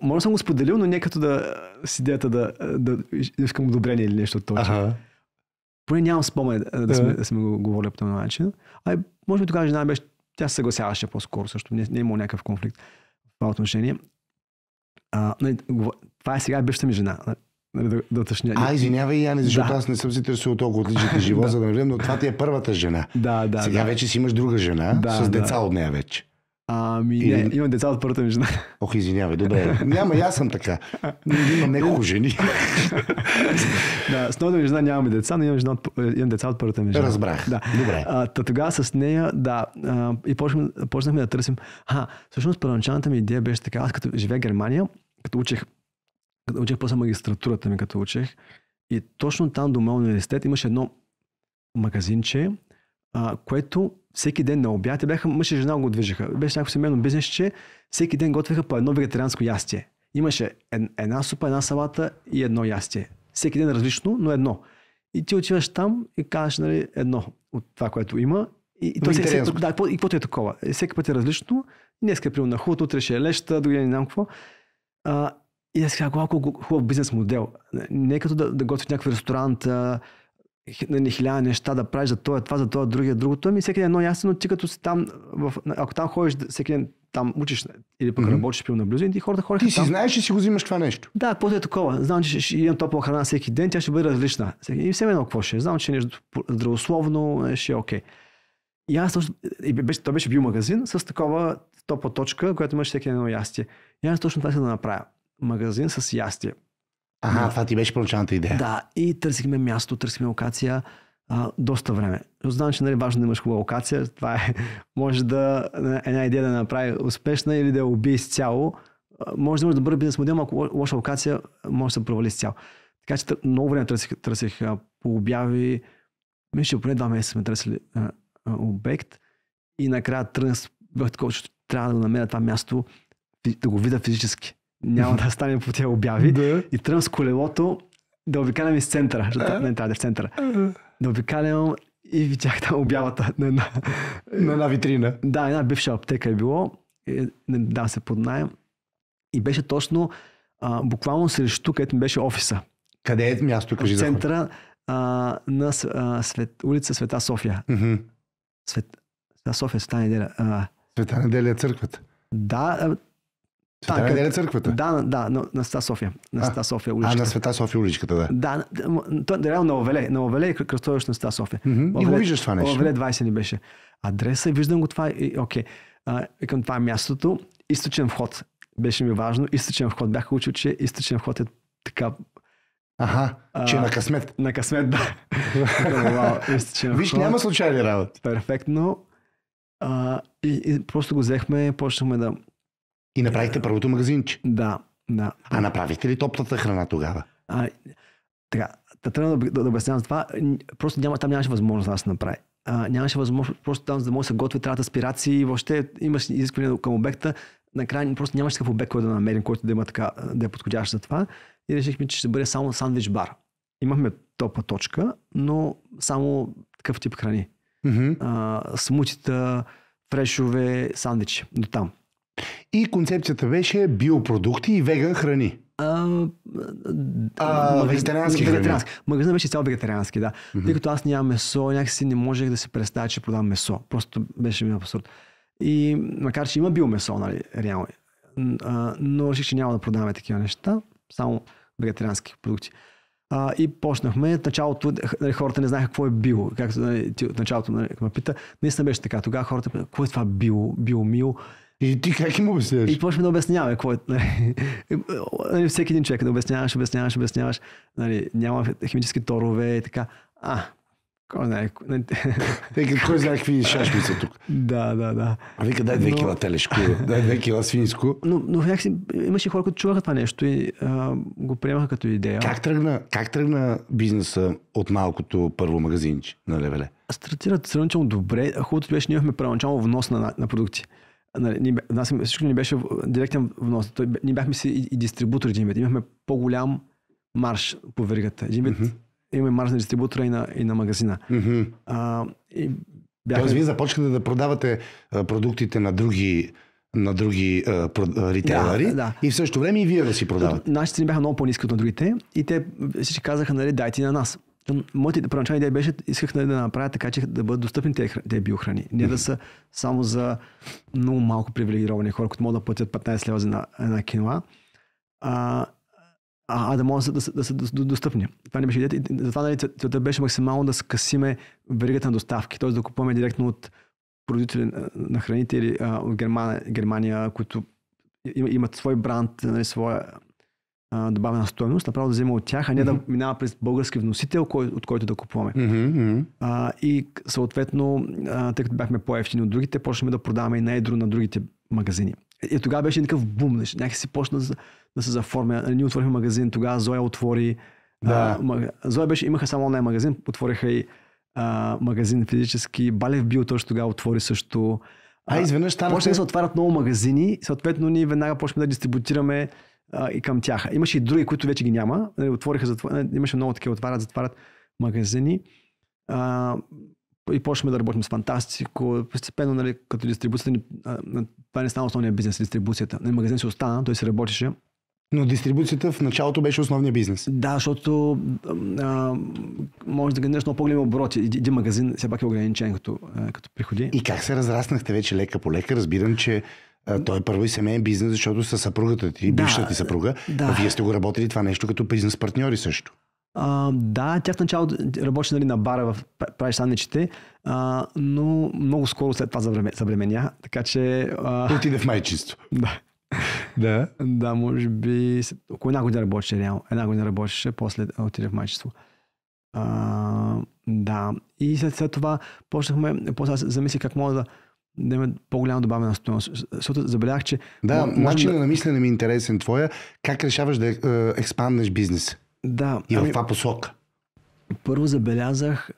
Може да съм го споделил, но не като с идеята да искам одобрение или нещо точно. Поне нямам спомен да сме го говорили по този начин. Може би тогава жена беше, тя се съгласяваше по-скоро също, не е имал някакъв конфликт в това отношение. Това е сега бившата ми жена. Да уточня. Извинявай, Яни, защото аз не съм се интересувал толкова от личните живот, за да не, но това ти е първата жена. Сега вече си имаш друга жена, с деца от нея вече. Не, имам деца от първата ми жена. Извинявай, добре. Няма, аз съм така. Имам няколко жени. С новата ми жена нямаме деца, но имам деца от първата ми жена. Разбрах. Добре. Тогава с нея, и почнахме да търсим. Всъщност първоначалната ми идея беше така, аз като живея в Германия, като учех после магистратурата ми, като учех, И точно там до моя университет имаше едно магазинче, което всеки ден на обяд, бяха мъж и жена го движеха. Беше някакво семейно бизнес, че всеки ден готвеха по едно вегетарианско ястие. Имаше една супа, една салата и едно ястие. Всеки ден различно, но едно. И ти отиваш там и казваш, нали, едно от това, което има. И то и каквото е такова. Всеки път е различно. Днес е на хубаво, утре ще е леща, други не знам какво. И аз казах, колко хубав бизнес модел. Не като да готвиш някакъв ресторант, хиляда неща да правиш за това, другото. Ами всеки ден едно ясно, ти като си там, ако там ходиш, всеки ден там учиш или пък работиш наблизо и хората ходят там. Ти си знаеш, че си го взимаш това нещо. Да, каквото е такова. Знам, че ще имам топла храна всеки ден, тя ще бъде различна. И все едно какво ще е. Знам, че нещо здравословно ще е окей. И аз точно, той беше биомагазин с такова топла точка, която имаше всеки едно ястие. И аз точно това искам да направя. Магазин с ястие. Това ти беше първоначалната идея. Да, и търсихме място, търсихме локация доста време. Знам, че важно да имаш хубава локация. Това е, може да една идея да направи успешна или да я убие изцяло. Може да имаш добър бизнес модел, но ако лоша локация, може да се провали изцяло. Така че много време търсих по обяви. Мисля, поне 2 месеца сме търсили обект и накрая бях такова, че трябва да намеря това място, да го видя физически. Няма да стане по тези обяви. И тръгвам с колелото да обикалям из центъра. Защото не трябва да е в центъра. Да обикалям и видях там обявата на една витрина. Да, една бивша аптека е било. Да, се под наем. И беше точно буквално срещу, където ми беше офиса. Къде е място? Кажи в центъра на улица Света София. Света София, Света неделя. Света неделя е църквата. Да, Света неделя е църквата? Да, на Света София. На Света София уличката. На Света София уличката, да. Да, реално на Овеле. На Овеле е кръстовище на Света София. И го виждаш това нещо. Овеле 20 ни беше. Адреса, виждам го това. Окей. Към това е мястото. Източен вход. Беше ми важно. Източен вход. Бях учил, че източен вход е така... че на късмет. На късмет, да. Виж, няма случайни работи. Перфектно. И просто го взехме, почнахме да... И направихте първото магазинче. Да. Направихте ли топлата храна тогава? Така, трябва да обяснявам това. Просто там нямаше възможност да се направи. Нямаше възможност, просто там, за да може да се готви, трябват аспирации, въобще имаш изисквания към обекта. Накрая просто нямаше такъв обект, който да намерим, който да има така, да е подходящ за това. И решихме, че ще бъде само сандвич бар. Имахме топа точка, но само такъв тип храни. Смутита, фрешове, сандвичи. До там. И концепцията беше биопродукти и веган храни. Вегетариански храни. Магазинът беше цял вегетариански, да. Тъй като аз нямам месо, някакси не можех да се представя, че продавам месо. Просто беше ми абсурд. И макар, че има биомесо, нали, реално. Но реших, че няма да продаваме такива неща, само вегетариански продукти. И почнахме. В началото хората не знаеха какво е био. Както в началото ме пита, наистина беше така. Тогава хората питаха, какво е това биомил? И ти как им обясняваш? И почваме да обясняваме какво е. Всеки един човек да обясняваш. Няма химически торове и така. Кой знае? Кой знае какви шашми са тук? Да. Вика, дай 2 кила телешко, дай 2 кила свинско. Но някакси имаше хора, които чуваха това нещо и го приемаха като идея. Как тръгна бизнеса от малкото първо магазинче на Левеле? Стартират сравнително добре. Хубавото беше, ние имахме първоначално внос на продукти. Всичко ни беше директен внос. Ние бяхме си и дистрибутори. Имахме по-голям марж по веригата. Имаме марж на дистрибутора и на магазина. Тоест вие започнете да продавате продуктите на други ритейлери и в същото време и вие да си продавате. Нашите цени бяха много по-ниски от на другите и те всички казаха, дайте на нас. Моята първоначална идея беше, исках да направя така, че да бъдат достъпни тези биохрани. Не да са само за много малко привилегировани хора, които могат да платят 15 лева за една киноа, да могат да са достъпни. Това не беше идеята. Затова целта беше максимално да скъсиме веригата на доставки, т.е. да купуваме директно от производители на храните или от Германия, които имат свой бранд, своя добавена стойност, направо да взема от тях, а не да минава през български вносител, от който да купуваме. И съответно, тъй като бяхме по-евтини от другите, почнахме да продаваме и на едро на другите магазини. И тогава беше такъв бум, някакси почна да се заформя. Ние отворихме магазин, тогава Зоя отвори, Да. Зоя имаха само онлайн магазин, отвориха и магазин физически. Балев Био точно тогава отвори също. Изведнъж станахте... Почнаха да се отварят много магазини, съответно ние веднага почнахме да дистрибутираме и към тях. Имаше и други, които вече ги няма. Имаше много такива затварят магазини. И почнахме да работим с Фантастико. Постепенно, нали, като дистрибуцията, това не стана основния бизнес, дистрибуцията. Магазин се остана, той се работеше. Но дистрибуцията в началото беше основния бизнес. Да, защото може да генерираш много по-големи обороти. Един магазин все пак е ограничен като приходи. И как се разраснахте вече лека по лека? Разбирам, че той е първо и семейен бизнес, защото със съпругата ти, бившата ти съпруга, вие сте го работили това нещо като бизнес партньори също. Да, тя в началото работеше, нали, на бара в правиш сандвичите, но много скоро след това забременя, така че... Отиде в майчинство. Да. Да, може би около една година работеше реално. Една година работеше, после отиде в майчинство. Да. И след това после замислих как мога да имаме по-голяма добавена стойност. Защото забелязах, че... Да, начинът на мислене ми е интересен твоя. Как решаваш да експанднеш бизнес? Да. И в каква посока? Първо забелязах...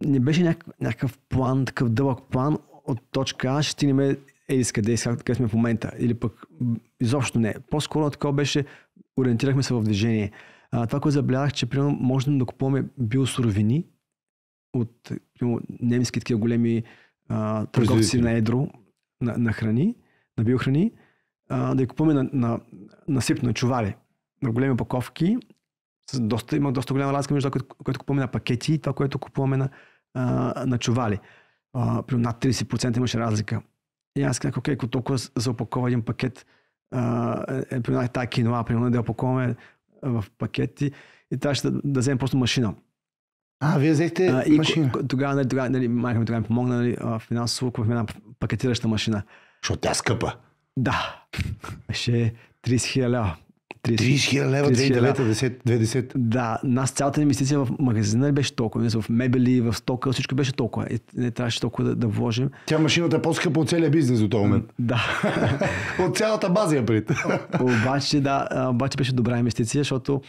не беше някакъв план, такъв дълъг план от точка А, ще стигнем къде сме в момента. Или пък изобщо не. По-скоро такова беше, ориентирахме се в движение. Това, което забелязах, че примерно можем да купуваме биосуровини от немски такива големи търговци на едро, на храни, на биохрани, да я купуваме на сип, на чували, на големи опаковки. Има доста голяма разлика между това, което купуваме на пакети и това, което купуваме на чували. При над 30% имаше разлика. И аз казах, окей, ако толкова за опакова един пакет, при тази киноа, примерно да я опаковаме в пакети и трябваше да вземем просто машина. Вие взехте машина? Тогава майка ми ми помогна, нали, финансово, купихме една пакетираща машина. Защото тя скъпа. Да. Беше 30 000 лева. 30 000 лева 2010. Да, нас цялата инвестиция в магазина беше толкова. В мебели, в стока, всичко беше толкова. И не трябваше толкова да вложим. Тя машината е по-скъпа от целия бизнес до този момент. Да. От цялата база я пред. Обаче беше добра инвестиция, защото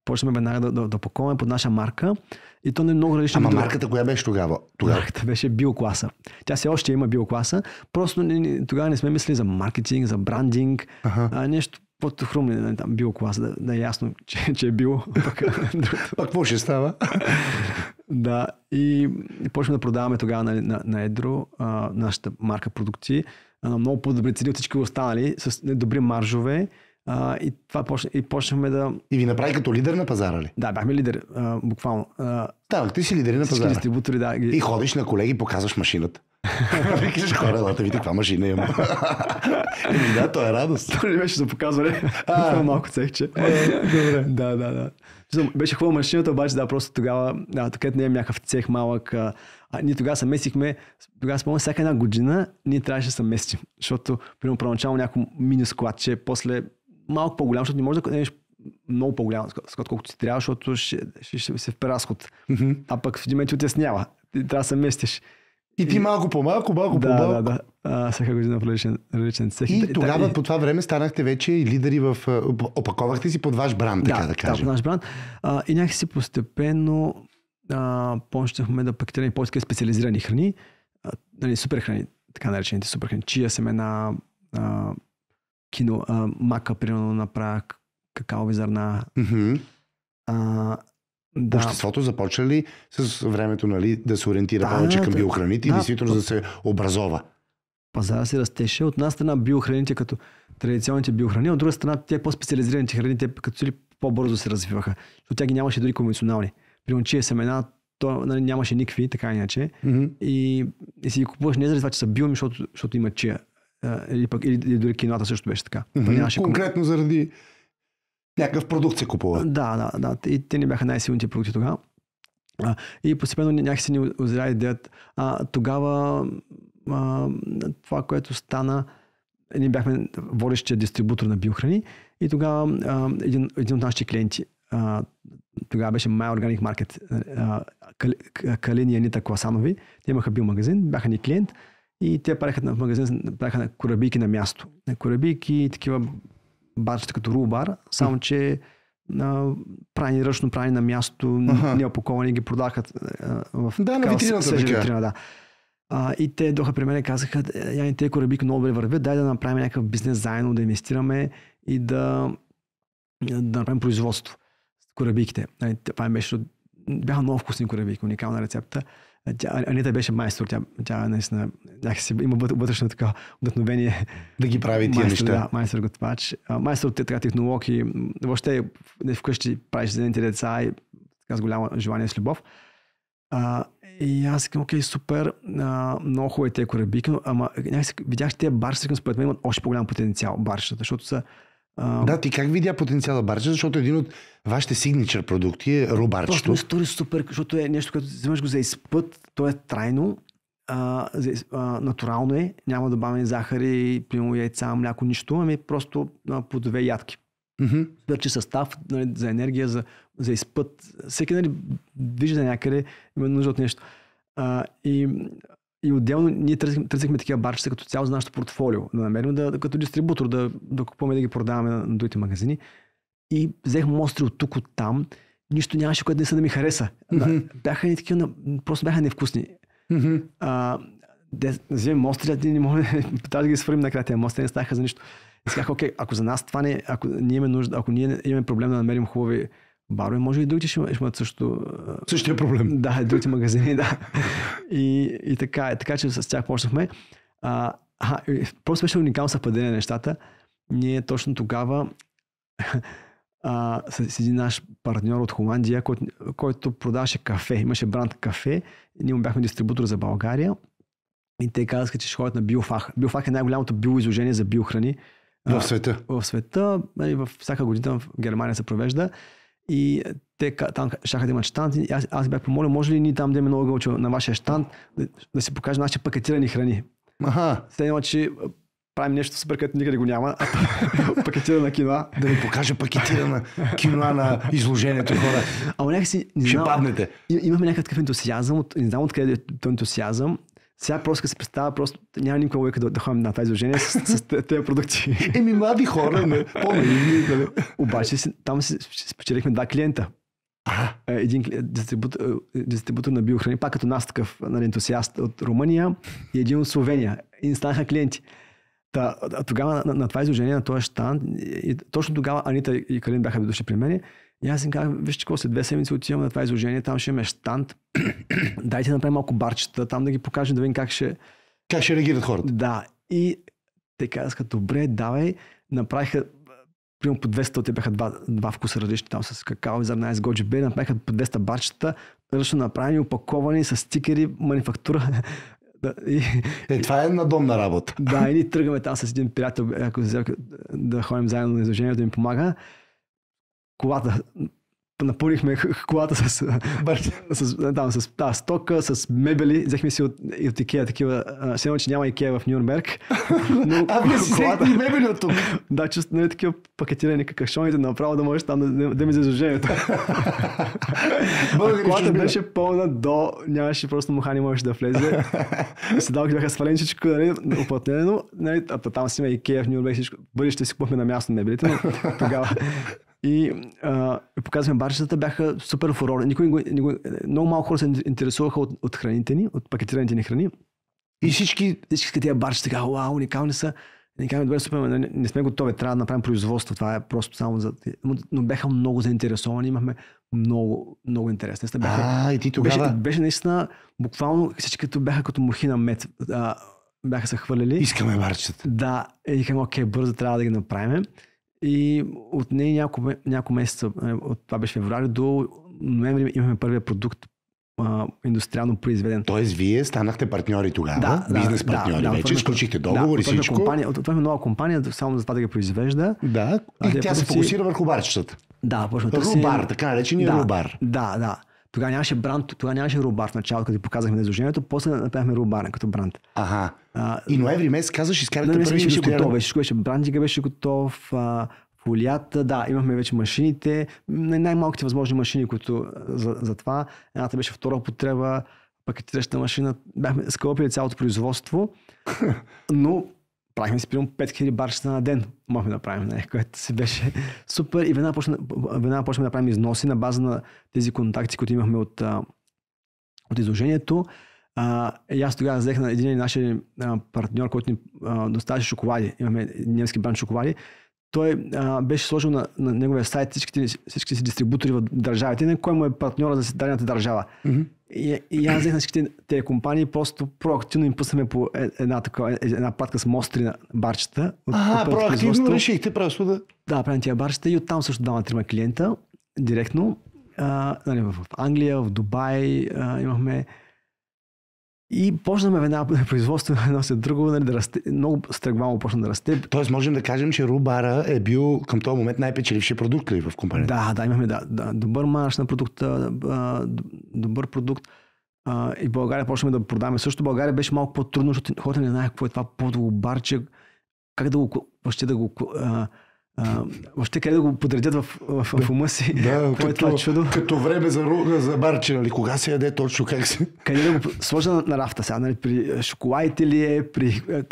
почнахме веднага да паковаме под наша марка. И то не е много различно. Ама марката коя беше тогава? Марката беше биокласа. Тя все още има биокласа. Просто тогава не сме мислили за маркетинг, за брандинг, нещо по-хрумни, там биокласа, да е ясно, че е био. Пак какво ще става? Да, и почваме да продаваме тогава на едро нашата марка продукти. Много по-добри цени от всички останали, с добри маржове. И почнахме да... И ви направи като лидер на пазара ли? Да, бяхме лидер, буквално. Ти си лидери на пазара. Дистрибутори, да. И ходиш на колеги, показваш машината. Викаш хора, да видите каква машина има. Да, то е радост. Това не беше за показване. Малко цехче. Добре. Да. Беше хубава машината, обаче просто тогава, тук не е някакъв цех малък. Ние тогава се местихме, тогава спомням, всяка една година ние трябваше да се местим. Защото, примерно, първоначално някакво мини складче, после малко по-голям, защото не може да имаш много по-голям склад, колкото ти трябва, защото ще се впе разход. А пък в един момент отеснява. Ти трябва да се местиш. И ти малко по-малко. Да. Всяка година в различен цех. И тогава по това време станахте вече и лидери опаковахте си под ваш бранд, така да кажем. Да, под наш бранд. И някакси постепенно почнахме да пакетираме по-такива специализирани храни. Супер храни, така наречените супер храни. Чия семена, мака, примерно, направя какаови зърна. Да. Обществото започва ли с времето, нали, да се ориентира повече към биохраните и действително да се образова? Пазара се растеше. От една страна биохраните като традиционните биохрани, от друга страна те по-специализираните храни, те като ли по-бързо се развиваха. Защото тя ги нямаше дори конвенционални. Примерно чия семена, то нямаше никакви, така иначе. И си ги купуваш не заради това, че са био, защото има чия. Или дори киноата също беше така. Конкретно заради някакъв продукт се купува. Да. И те не бяха най-силните продукти тогава. И постепенно някакси ни озря идеята. Тогава това, което стана, ние бяхме водещия дистрибутор на биохрани и тогава един от нашите клиенти, тогава беше My Organic Market, Калини и Анита Класанови, те имаха биомагазин, бяха ни клиент и те правиха в магазин, правиха корабийки на място. Корабийки и такива барчета като рулбар, само че прани ръчно, прани на място, неопаковани, ги продаваха в на витрината. Витрина, да. И те доха при мен и казаха, Яни, те кораби много добре вървят, дай да направим някакъв бизнес заедно, да инвестираме и да направим производство с корабиките. Това бяха много вкусни корабики, уникална рецепта. Анита беше майстор, тя наистина някакси има вътрешно така вдъхновение. Да ги прави тия неща. Да, майстор готвач. Майстор така технолог и въобще вкъщи правиш зелените деца и така с голямо желание с любов. И аз казвам, окей, супер, много хубави тези корабики, ама видях, че тези барчета, според мен имат още по-голям потенциал барчета, защото са... Да, ти как видя потенциала барчета, защото един от вашите сигничър продукти е рубарчето. Просто ми стори супер, защото е нещо, което вземаш го за изпът, то е трайно, натурално е, няма добавени захари, примерно яйца, мляко, нищо, ами просто плодове и ядки. Вече състав, нали, за енергия, за изпът. Всеки, нали, вижда някъде, има нужда от нещо. И отделно ние търсихме такива барчета като цяло за нашото портфолио. Да намерим като дистрибутор, да купуваме да ги продаваме на другите магазини. И взех мостри от тук, от там. Нищо нямаше, което да ми хареса. Бяха ни такива, просто бяха невкусни. Вземем мостри, трябва да ги свърим накрая. Тези мостри не ставаха за нищо. И сказах, окей, ако за нас това не, ако ние имаме проблем да намерим хубави барове, може и другите ще имат същия проблем. Да, другите магазини, да. И така, че с тях почнахме. Просто беше уникално съвпадение на нещата. Ние точно тогава с един наш партньор от Холандия, който продаваше кафе, имаше бранд кафе, ние му бяхме дистрибутор за България и те казаха, че ще ходят на Биофах. Биофах е най-голямото биоизложение за биохрани в света. В света, във всяка година в Германия се провежда. И те там щяха да имат щанд. И аз бях помолил, може ли ние там да имаме много ъгълче на вашия щанд, да си покажем нашите пакетирани храни. Следно, че правим нещо супер, където никъде го няма. Пакетирана киноа. Да ви покажа пакетирана киноа на изложението, хора. Ама някакси... Ще паднете. Имахме някакъв ентусиазъм, не знам откъде е този ентусиазъм. Сега просто като се представя, просто няма никога лойка да ходим на това изложение с тези продукти. Млади хора, по-наивни. Обаче там спечелихме 2 клиента. Един дистрибутор на биохрани, пак като нас такъв ентусиаст от Румъния и един от Словения. И станаха клиенти. Тогава на това изложение, на този щанд, и точно тогава Анита и Калин бяха дошли при мен. И аз им казах, вижте какво, след 2 седмици отиваме на това изложение, там ще имаме щанд. Дайте да направим малко барчета, там да ги покажем, да видим как ще реагират хората. Да. И те казаха, добре, давай. Направиха примерно по 200, те бяха два вкуса различни, там с какао и зърна с годжибе, направиха по 200 барчета, ръчно направени, опаковани с стикери, манифактура. Това е надомна работа. Да, и ние тръгваме там с един приятел, ако да ходим заедно на изложението, да ми помага. Колата, напълнихме колата с стока, с мебели. Взехме си от Икеа такива. Все едно, че няма Икеа в Нюрнберг. Вие си взехте и мебели от тук. Да, чувствам, нали, такива пакетирани какашоните, направо да можеш там да ми за изложението. Колата беше пълна нямаше просто муха, не можеш да влезе. Седалки бяха свалени всичко, нали, оплътнено. Нали, там си има Икеа в Нюрнберг, всичко. Бъдеще си купахме на място мебелите, но тогава. И показваме барчетата, бяха супер фурор. Много малко хора се интересуваха от храните ни, от пакетираните ни храни. И всички тези барчета така, вау, уникални са. Добре, супер, не сме готови, трябва да направим производство. Това е просто само за... Но бяха много заинтересовани, имахме много интерес. И ти тогава... Беше наистина, буквално всички като бяха като мухи на мед. Бяха се хвърляли. Искаме барчета. Да, и казвам, окей, бързо трябва да ги направим. И от нея няколко месеца, от това беше февруари, до ноември имахме първия продукт индустриално произведен. Тоест вие станахте партньори тогава, бизнес партньори вече, сключихте договори, всичко. Отваряме нова компания, само за това да ги произвежда. Да, и тя се фокусира върху барчета. Да, почна Рубар, така наречения рубар. Да. Тогава нямаше бранд, тогава нямаше рубар в началото, като показахме на изложението, после направихме рубар като бранд. И ноември месец казваш, изкарахте първи индустриален. Всичко беше, брандинга беше готов, фолията, да, имахме вече машините, най-малките възможни машини, които за това. Едната беше втора употреба, пакетираща машина, бяхме скълъпили цялото производство, но правихме си примерно 5000 барчета на ден. Махме да правим, което си беше супер. И веднага почнахме да правим износи на база на тези контакти, които имахме от изложението. И аз тогава взех на един нашия партньор, който ни доставяше шоколади. Имаме немски бранд шоколади. Той беше сложил на неговия сайт всички си дистрибутори в държавите, на кой му е партньора за дадената държава. Mm-hmm. И аз взех на всичките тези компании, просто проактивно им пуснахме по една пратка с мостри на барчета. Проактивно решихте просто да... Да, правим тия барчета и оттам също давам 3 клиента директно. В Англия, в Дубай имахме. И почнахме веднага производство едно след друго, да расте, много стръгвално почна да расте. Тоест можем да кажем, че Рубара е бил към този момент най-печелившия продукт ли в компанията? Да, имахме добър марж на продукта, добър продукт. И в България почнахме да продаваме. Също България беше малко по-трудно, защото хората не знаеха какво е това подолу барче, как да го въобще къде да го подредят в ума си. Да, като време за барче, нали? Кога се яде точно, как се... Къде да го сложа на рафта сега, нали? При шоколадите ли е,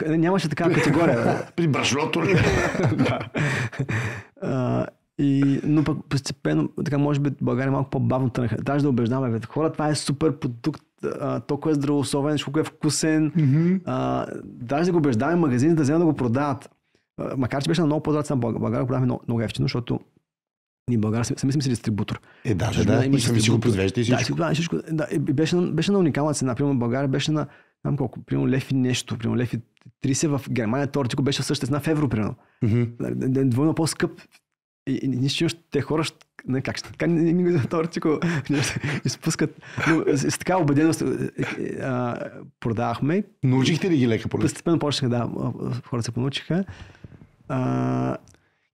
нямаше такава категория. При брашлото ли? Да. Но пък постепенно, така може би България малко по-бавно тръгнаха. Даже да убеждаваме, хора, това е супер продукт, толкова е здравословен, колко е вкусен. Даже да го убеждаваме магазините да вземат да го продават. Макар че беше на много по-добра цена, България продаваме много ефтино, защото ние в България сами сме си дистрибутор. И сами си го произвеждате и всичко. Да, всичко. Да, и беше на уникална цена. Примерно в България беше на, знам колко, примерно лев и нещо, примерно лев и 30 в Германия, тортико беше същата цена в евро, примерно. Двойно по-скъп. И нищо, те хора, как ще така тортико изпускат. Но с така убеденост продавахме. Научихте ли ги лека по лека? Постепенно почнаха, хората се понаучиха.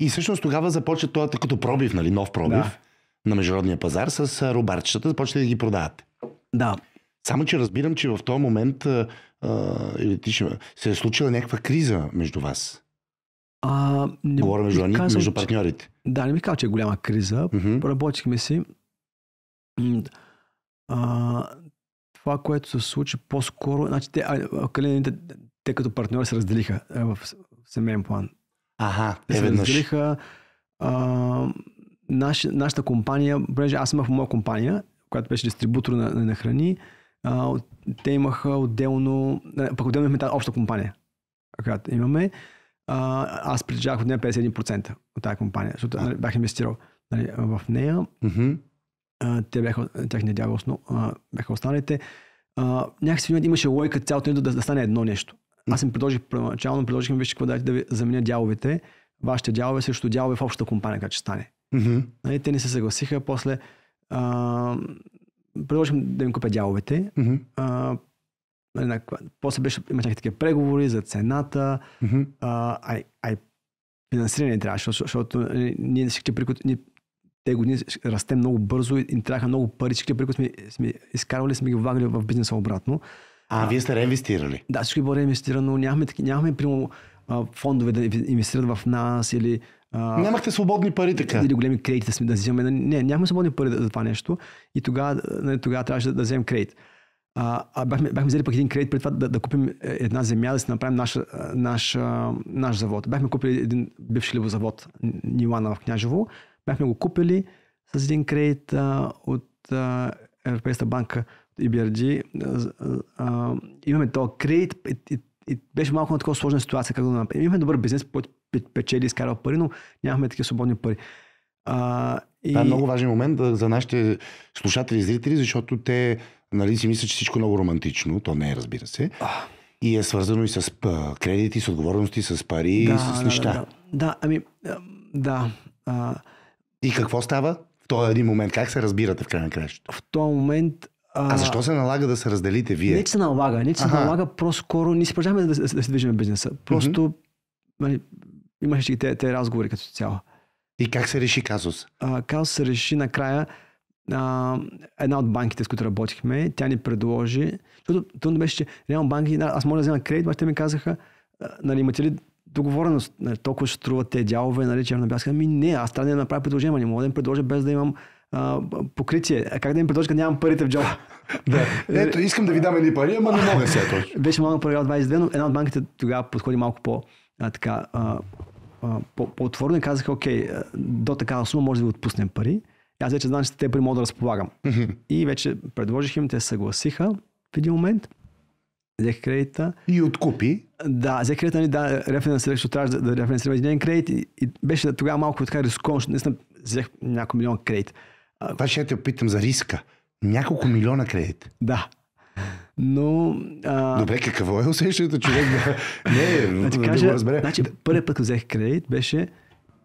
И всъщност тогава започва това като пробив, нали, нов пробив на международния пазар с рубарчетата, започвате да ги продавате. Да. Само, че разбирам, че в този момент се е случила някаква криза между вас. Говоря между партньорите. Да, не ми казвам, че е голяма криза. Работихме си. Това, което се случи по-скоро, значи те като партньори се разделиха в семейен план. Те се разделиха. Нашата компания, аз имах моя компания, която беше дистрибутор на храни, те имаха отделно имахме тази обща компания, която имаме. Аз притежавах от нея 51% от тази компания, защото бях инвестирал в нея. Те бяха, техния дял бяха останалите. Някакси имаше логика цялото да стане едно нещо. Аз им първоначално предложих, вижте какво да ви заменя дяловете, вашите дялове срещу дялове в общата компания, как ще стане. Те не се съгласиха, после предложихме да им купя дяловете. После имах такива преговори за цената, финансиране трябваше, защото ние всички приходи, те години растем много бързо и ни трябваха много пари, всички приходи сме изкарвали, сме ги влагали в бизнеса обратно. Вие сте реинвестирали? Да, всички бъде реинвестирано, нямахме прямо фондове да инвестират в нас или... Нямахте свободни пари така? Или големи кредити да взимаме. Не, нямахме свободни пари за това нещо и тогава трябваше да вземем кредит. Бяхме взели пък един кредит преди това да купим една земя, да си направим наш завод. Бяхме купили един бивш хлебозавод Нилана в Княжево. Бяхме го купили с един кредит от Европейската банка EBRD. Имаме този кредит и беше малко на такова сложна ситуация, как да направим. Имаме добър бизнес, който печели и изкарва пари, но нямахме такива свободни пари. Това е много важен момент за нашите слушатели и зрители, защото те си мислят, че всичко е много романтично. То не е, разбира се. И е свързано и с кредити, с отговорности, с пари, с неща. Да. И какво става в този един момент? Как се разбирате в край на краищата? В този момент... защо се налага да се разделите вие? Не, че се налага, по-скоро. Ние си продължаваме да се движим бизнеса. Просто имаше те разговори като цяло. И как се реши казус? Казус се реши накрая. Една от банките, с които работихме, тя ни предложи, защото трудно беше, че реално банки, аз мога да взема кредит, но те ми казаха, имате ли договореност, толкова ще струват те дялове, черна бяска. Не, аз трябва да направя предложение, не мога да им предложа без да имам покритие. Как да им предложа, като нямам парите в джоба? Ето, искам да ви дам едни пари, ама не мога сега точно. Беше малко параграф 22, но една от банките тогава подходи малко по-отворено казаха, окей, до такава сума може да ви отпуснем пари. И аз вече знам, че те пари мога да разполагам. И вече предложих им, те се съгласиха в един момент. Взех кредита. И откупи. Да, взех кредита, да рефинансирах, защото трябваше да рефинансирам един кредит и беше тогава малко така рисковано, защото наистина взех няколко милиона кредит. Това ще те опитам за риска. Няколко милиона кредит. Да. Но... Добре, какво е усещането човек да го разбере? Значи, първият път, като взех кредит, беше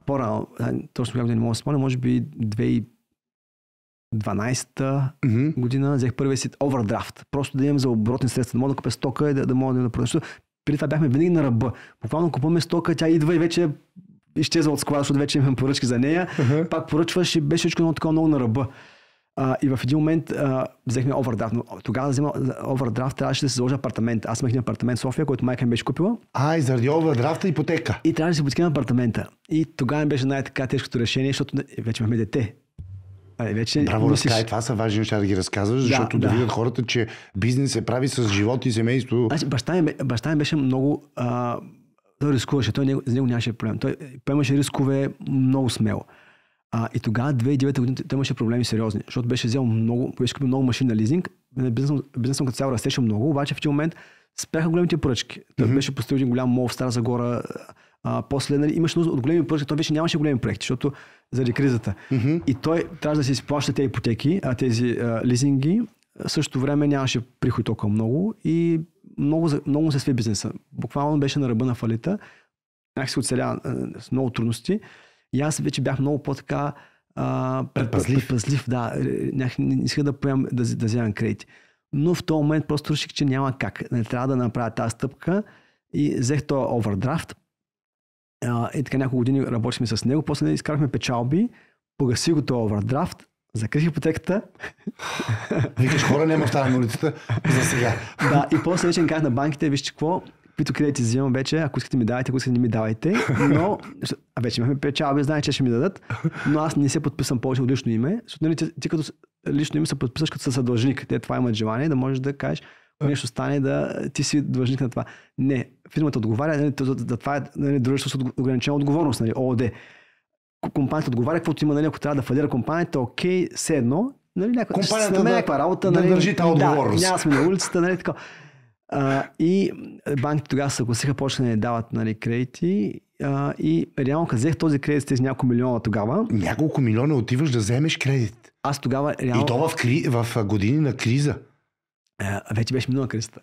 по-рано, точно когато не мога да спомня, може би 2012 година, взех първия си овердрафт. Просто да имам за оборотни средства, да мога да купя стока и да мога да продължа. Преди това бяхме винаги на ръба. Буквално купуваме стока, тя идва и вече изчезва от склада, защото вече имам поръчки за нея. Пак поръчваш и беше всичко такова много на ръба. И в един момент взехме овердрафт. Но тогава да взема овердрафт, трябваше да се заложи апартамент. Аз имах един апартамент в София, който майка ми беше купила. И заради овердрафта ипотека. И трябваше да си ипотекирам апартамента. И тогава ми беше най-така тежкото решение, защото вече имахме дете. Браво, разкай, това са важни неща да ги разказваш, защото да видят хората, че бизнес се прави с живот и семейство. Значи, баща ми беше много... той рискуваше, за него нямаше проблем. Той поемаше рискове много смело. И тогава, 2009 година, той имаше проблеми сериозни, защото беше взел много машин на лизинг. Бизнесът като цяло растеше много, обаче в един момент спряха големите поръчки. Той беше построил един голям мол в Стара Загора. После имаше нужда от големи поръчки, той вече нямаше големи проекти, защото заради кризата. И той трябваше да се изплаща тези ипотеки, тези лизинги. В същото време нямаше приход толкова много и много се сви бизнеса. Буквално беше на ръба на фалита. Някак се оцеля с много трудности. И аз вече бях много по-така предпазлив. Да, не исках да поемам да вземам кредити. Но в този момент просто реших, че няма как. Не трябва да направя тази стъпка и взех този овердрафт. И така няколко години работихме с него. После изкарахме печалби, погасих го този овердрафт, закрих ипотеката. Викаш, хора няма остана на улицата за сега. Да, и после вече казах на банките, вижте какво, каквито кредити взимам вече, ако искате ми давайте, ако искате не ми давайте. Но вече имахме печалби, знаете, че ще ми дадат, но аз не се подписвам повече от лично име, защото ти като лично име се подписваш като съдружник. Те това имат желание да можеш да кажеш, нещо стане ти си длъжник на това. Не, фирмата отговаря, за това е дружество с ограничена отговорност, ООД. Компанията отговаря, каквото има, ако трябва да фалира компанията, окей, все едно. Компанията някаква работа, да държи тази отговорност. Няма сме на улицата, така. И банките тогава съгласиха, почнаха да не дават кредити. И реално взех този кредит с тези няколко милиона тогава. Няколко милиона отиваш да вземеш кредит. Аз тогава реално... И то в години на криза. Вече беше минала кризата.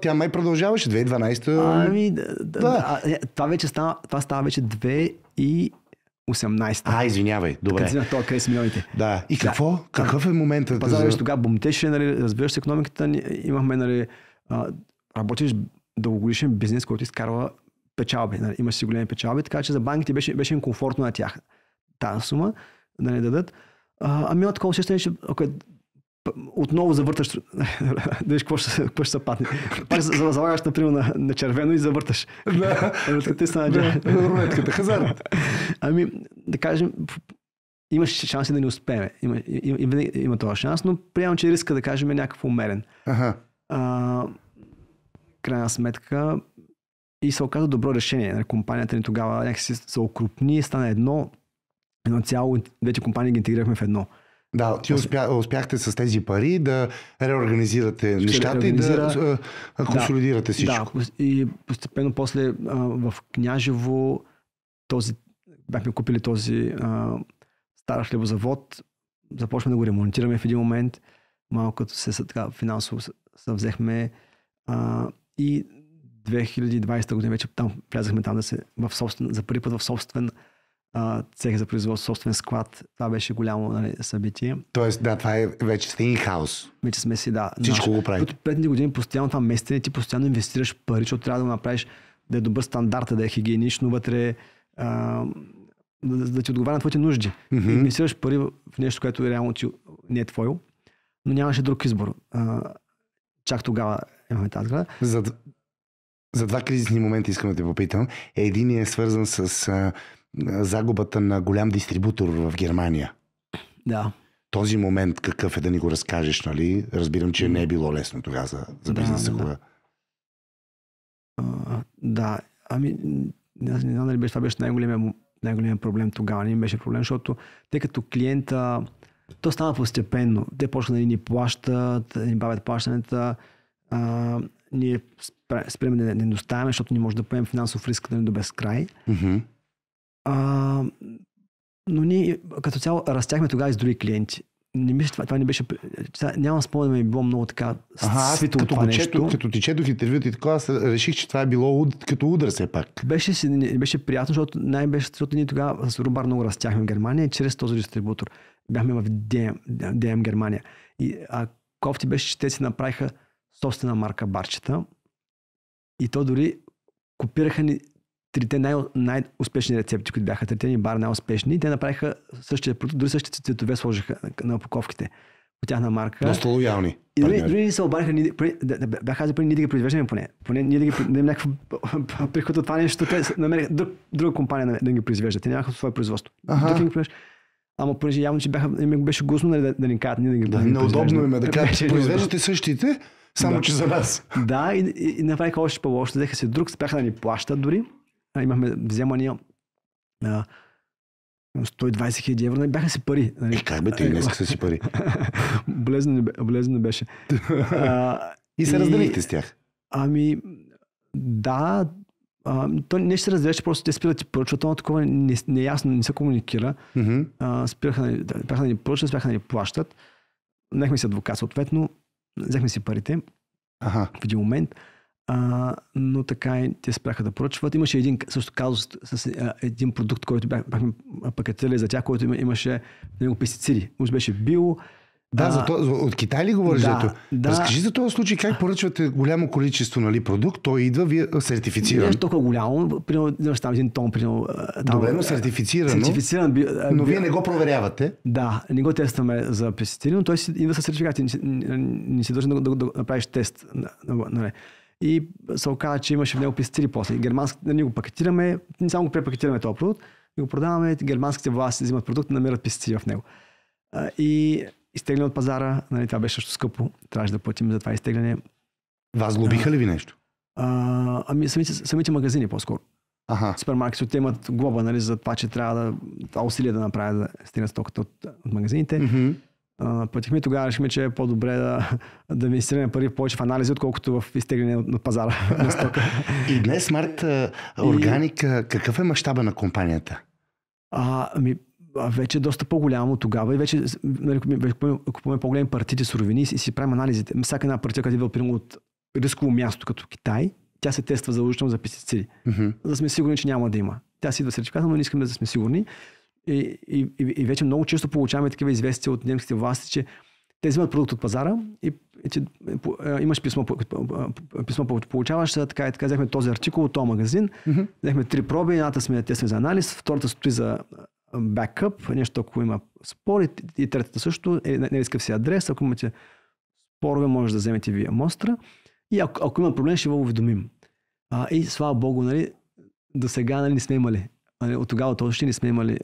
Тя май продължаваше 2012. Това вече става вече 2018. Извинявай, добре. Като взимах този кредит с милионите. Да. И какво? Какъв е моментът? Пазарът беше тогава бумтеше, разбираш се икономиката. Имахме, работиш дългогодишен бизнес, който изкарва печалби. Имаш си големи печалби, така че за банките беше им комфортно на тях тази сума да не дадат. Имам такова усещане, че отново завърташ, да виж какво ще се падне. Пак залагаш, например, на червено и завърташ. Рулетката, хазарт. Да кажем, имаш шанси да не успеем. Има този шанс, но приемам, че риска, да кажем, е някакъв умерен. Крайна сметка и се оказа добро решение. Компанията ни тогава някакси се окрупни, стана едно цяло, двете компании ги интегрирахме в едно. Да, успяхте с тези пари да реорганизирате нещата и да консолидирате всичко. Да, и постепенно после в Княжево бяхме купили този стар хлебозавод, започваме да го ремонтираме в един момент, малко като финансово се взехме и 2020 година вече там влязахме за първи път в собствен цех за производство, собствен склад. Това беше голямо събитие. Тоест, това е вече сте in-house. Вече сме си, Всичко го прави. Предните години постоянно това местене, ти постоянно инвестираш пари, защото трябва да го направиш да е добър стандарт, да е хигиенично вътре, да ти отговаря на твоите нужди. Инвестираш пари в нещо, което реално не е твое, но нямаше друг избор. Чак тогава имаме тази гледа. За два кризисни момента искам да те попитам. Единият е свързан с загубата на голям дистрибутор в Германия. Да. Този момент какъв е, да ни го разкажеш, нали? Разбирам, че не е било лесно тогава за бизнеса. Да. Ами, не знам дали това беше най-големият проблем тогава. Не им беше проблем, защото тъй като клиента, то стана постепенно. Те почнаха да ни плащат, да ни бавят плащането. Ние спрем да не доставяме, защото не може да поемем финансов риск до безкрай. Но ние като цяло растяхме тогава и с други клиенти. Не мисля, това не беше... Нямам спомен да ми е било много така свито от това нещо. Като ти четох интервюто и така, аз реших, че това е било като удар все пак. Беше приятно, защото ние тогава с Рубар много растяхме в Германия и чрез този дистрибутор. Бяхме в DM Германия. Кофти беше, че те си направиха собствена марка барчета и то дори копираха ни трите най-успешни рецепти, които бяха трите ни бар най-успешни. Те направиха същия продукт, дори същите цветове сложиха на опаковките по тяхна марка. Доста лоялни. И дори ни се обадиха, бяха казали, ние да ги произвеждаме поне ние да имаме някакъв приход от това нещо. Те намериха друга компания да ги произвежда. Те нямаха свое производство. Ама понеже явно, че им беше гузно да ни кажат, ние да ги произвеждаме. Неудобно им е да кажат, произвеждате същите, само че за нас. Да, и направиха още по-лошо. Взеха се друг, спяха да ни плащат дори. Имахме вземания 120,000 евро. Бяха си пари. Как бе, ти днес са си пари? Болезнено беше. И се разделихте с тях? Ами, да. То не ще се разделяше, просто те спират да ти поръчват. Това такова неясно, не се комуникира. Спяха да ни поръчват, спяха да ни плащат. Нехме си адвокат, съответно. Взехме си парите в един момент. Но така и те спряха да поръчват. Имаше един също казус с един продукт, който бяхме пакетирали за тях, който имаше него пестициди. Може беше био. Да, от Китай ли говориш? Да. Разкажи за този случай, как поръчвате голямо количество продукт, той идва, вие сертифициран. Не е толкова голямо, примерно там един тон. Добре, но сертифицирано. Но вие не го проверявате. Да, не го тестваме за пестициди, но той си идва със сертификати. Не си дължен да направиш тест. И се оказа, че имаше в него пестициди после. Ние го пакетираме, не само го препакетираме този продукт, ние го продаваме, германските власти взимат продукт и намират пестициди в него. И изтегляне от пазара, това беше също скъпо, трябваше да платим за това изтегляне. Вас глобиха ли ви нещо? Ами самите магазини по-скоро. Супермаркетите те имат глоба, за това, че трябва това усилие да направят да стигнат стоката от магазините. Платихме, тогава решихме, че е по-добре да инвестираме пари повече в анализи, отколкото в изтегляне на пазара на стока. И днес Smart Organic, какъв е мащаба на компанията? Вече е доста по-голямо тогава и вече купуваме по-големи партиди суровини и си правим анализите. Всяка една партия, която идва от рисково място като Китай, тя се тества задължително за пестициди. За да сме сигурни, че няма да има. Тя си идва сертификата, но не искаме да сме сигурни. И вече много често получаваме такива известия от немските власти, че те взимат продукт от пазара и че имаш писмо получаваш, така взехме този артикул от този магазин, взехме 3 проби, едната сме тестваме за анализ, втората стои за бекъп, нещо ако има спор и третата също, не иска си адрес, ако имате спорове, може да вземете вие мостра и ако има проблем, ще ви уведомим. И слава Богу, до сега не сме имали. От тогава точно не сме имали.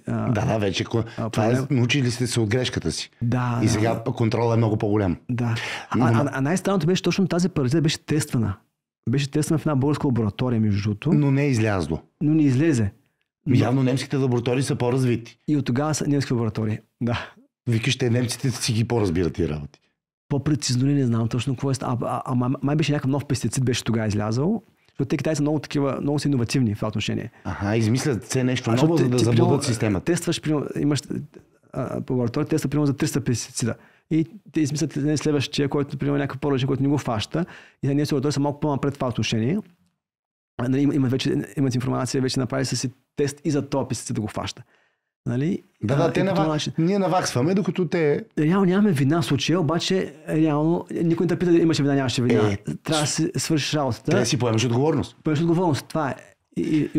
Вече. Научили сте се от грешката си. Да. И сега контролът е много по-голям. Да. Най-странното беше точно тази паразита беше тествана. Беше тествана в една българска лаборатория, между другото. Но не е излязло. Но не излезе. Явно немските лаборатории са по-развити. И от тогава са немски лаборатории. Да. Викаш, немците си ги по-разбират тия работи. По-прецизно ли не знам точно какво е. Май беше някакъв нов пестицид, беше тогава излязъл. Защото те Китай са много са иновативни в това отношение. Измислят се нещо ново, за да заблудат системата. Тестваш, имаш по лаборатория, тества примерно за 300 пестицида. И те измислят следващия, който приема някакъв по-различен, който не го фаща. И на тези лаборатории са малко по-напред в това отношение. Имат информация, вече направили са си тест и за този пестицид да го фаща. Ние наваксваме, докато те... Реално нямаме вина в случая, обаче реално никой не те пита да имаше вина, нямаше вина. Трябва да си свършиш работата. Трябва да си поемеш отговорност. Поемеш отговорност, това е. И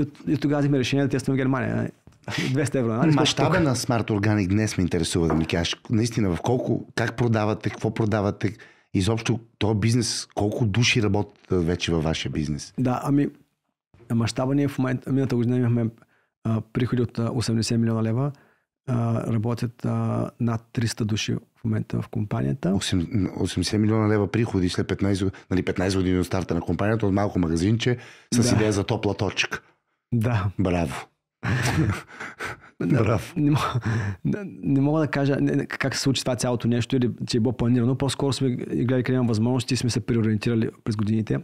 тогава взехме решение да тестваме в Германия. 200 евро. Мащаба на Smart Organic днес ме интересува да ми кажеш. Наистина, как продавате, какво продавате, изобщо този бизнес, колко души работят вече във вашия бизнес? Да, мащаба ни е в момента, миналата година имахме приходи от 80 милиона лева, работят над 300 души в момента в компанията. 80 милиона лева приходи след 15 години от старта на компанията, от малко магазинче с идея за топла точка. Да. Браво. Браво. Не мога да кажа как се случи това цялото нещо или че е било планирано. По-скоро сме гледали къде имам възможности и сме се преориентирали през годините.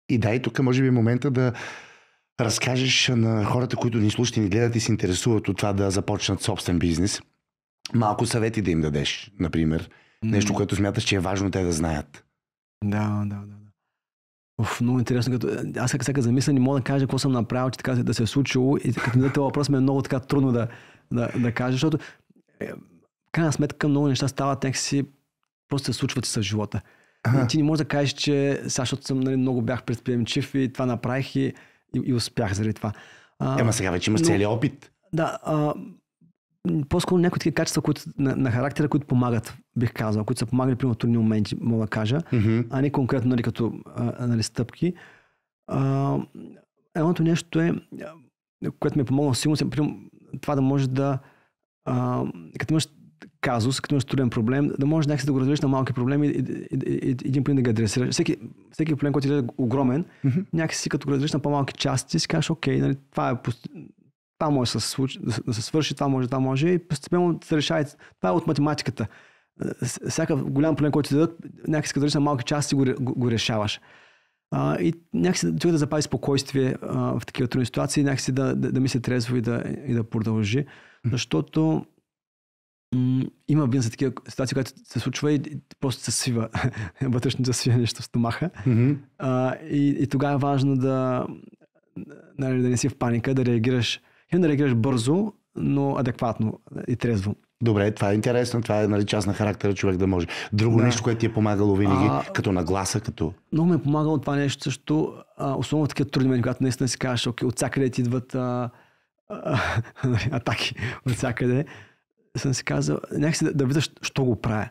И да, и тук може би е момента да разкажеш на хората, които ни слушат и ни гледат и се интересуват от това да започнат собствен бизнес. Малко съвети да им дадеш, например. Нещо, което смяташ, че е важно те да знаят. Да. Много интересно. Аз сега замисля, не мога да кажа какво съм направил, че така да се е случило. И като ми този въпрос ми е много така трудно да кажа, защото в крайна сметка много неща стават някакси, просто се случват с живота. И ти не можеш да кажеш, че сега, защото съм много бях предприемчив и това направих и успях заради това. Ема сега вече имаш целият опит. Да, по-скоро някои такива качества които, на характера, които помагат, бих казал, които са помагали при трудни моменти, мога да кажа, а не конкретно нали, като стъпки. Едното нещо е, което ми е помогнало сигурно, това да може да като имаш казус, като имаш труден проблем, да можеш някакси да го разделиш на малки проблеми и един проблем да ги адресираш. Всеки проблем, който е огромен, някакси като го разделиш на по-малки части, си кажеш, окей, нали, това може да се свърши, това може и постепенно се решава. Това е от математиката. Всяка голям проблем, който ти дадат, някакси като разделиш на малки части го решаваш. И някакси да запази спокойствие в такива трудни ситуации, някакси да мисли трезво и да продължи. Защото има бизнес за такива ситуации, когато се случва и просто се свива. Вътрешно се свива нещо в стомаха. И тогава е важно да не си в паника, да реагираш бързо, но адекватно и трезво. Добре, това е интересно, това е част на характера човек да може. Друго нещо, което ти е помагало винаги, като нагласа, като... Много ме е помагало това нещо също, особено в такива трудни моменти, когато наистина си кажеш, окей, от всякъде ти идват атаки, от всякъде. Съм си казал, някакси да видиш, що го правя.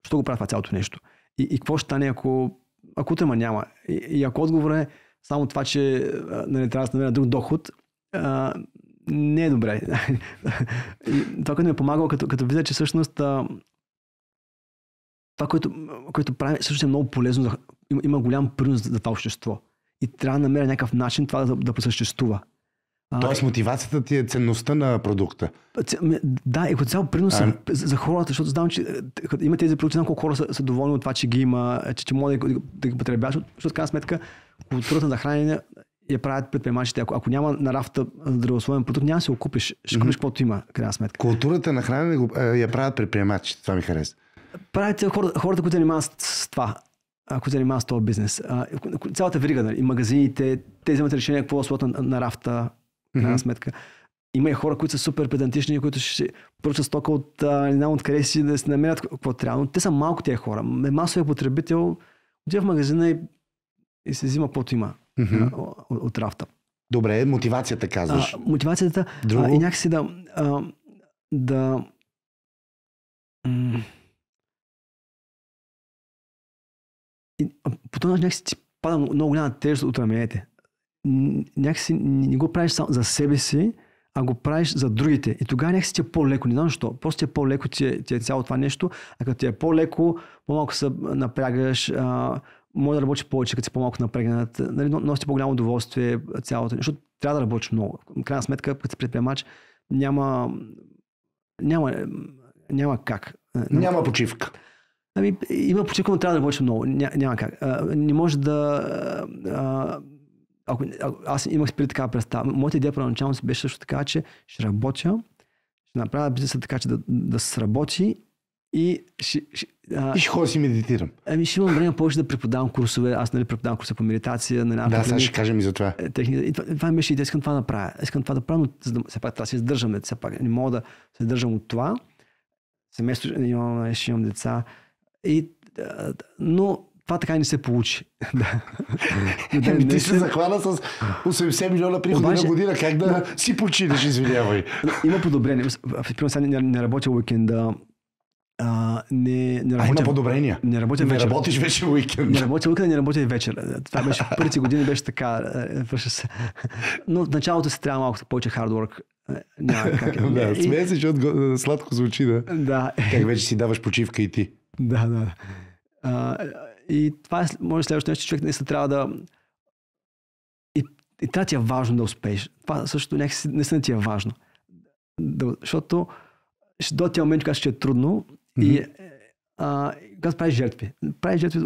Що го правя това цялото нещо. И какво ще стане, ако утре няма. И ако отговор е само това, че трябва да се намеря друг доход, не е добре. И това, което ми е помагало, като видя, че всъщност това, което прави, всъщност е много полезно. Има голям принос за това общество. И трябва да намеря някакъв начин това да просъществува. Тоест мотивацията ти е ценността на продукта. Да, и като цяло приноса за хората, защото знам, че има тези продукти, знам колко хора са доволни от това, че ги има, че могат да ги потребяват, защото в крайна сметка културата на хранене я правят предприемачите. Ако няма на рафта здравословен продукт, няма да се го купиш. Ще купиш каквото има, в крайна сметка. Културата на хранене я правят предприемачите, това ми харесва. Правят хората, които занимават с това. Ако се занимава с този бизнес. Цялата верига, нали, и магазините, те вземат решение какво да сложат на рафта, крайна сметка. Има и хора, които са супер педантични, които ще поръчат стока от къде си да се намерят какво трябва. Но те са малко тези хора. Масовия потребител отива в магазина и се взима каквото има от рафта. Добре, мотивацията казваш. Мотивацията и някакси по този начин някакси ти пада много голяма тежест от раменете. Някакси не го правиш само за себе си, а го правиш за другите. И тогава някакси ти е по-леко. Не знам защо. Просто ти е по-леко, ти е цяло това нещо. А като ти е по-леко, по-малко се напрягаш, може да работиш повече, като си по-малко напрегнат. Нали, носи по-голямо удоволствие цялото. Защото трябва да работиш много. В крайна сметка, като си предприемач, няма как. Няма почивка. Има почивка, но трябва да работиш много. Няма как. Не може да... аз имах преди такава представа. Моята идея първоначално беше също така, че ще работя, ще направя бизнеса така, че да сработи и ще ходя си медитирам. Ще имам време повече да преподавам курсове. Аз преподавам курсове по медитация. Сега ще кажем и за това. И това беше идея. Искам това да направя. Но все пак трябва да се издържам. Все пак не мога да се издържам от това. Семейство, имам деца. Но това така и не се получи. Ти се захвана с 80 милиона приходи на година. Как да си починеш, извинявай? Има подобрение. Примерно сега не работя уикенда. не Има работя. подобрения. Не работя Не вечер. работиш вече уикенд. Не работя уикенд, не работя и вечер. Това беше първите години, беше така. Но в началото си трябва малко повече хардворк. Няма как. Да, смея се, защото сладко звучи, да. Да. Как вече си даваш почивка и ти. Да. И това е, може следващото нещо, човек наистина трябва да... И трябва ти е важно да успееш. Това също някакси наистина ти е важно. Защото ще дойде тия момент, когато ще е трудно и когато правиш жертви. Правиш жертви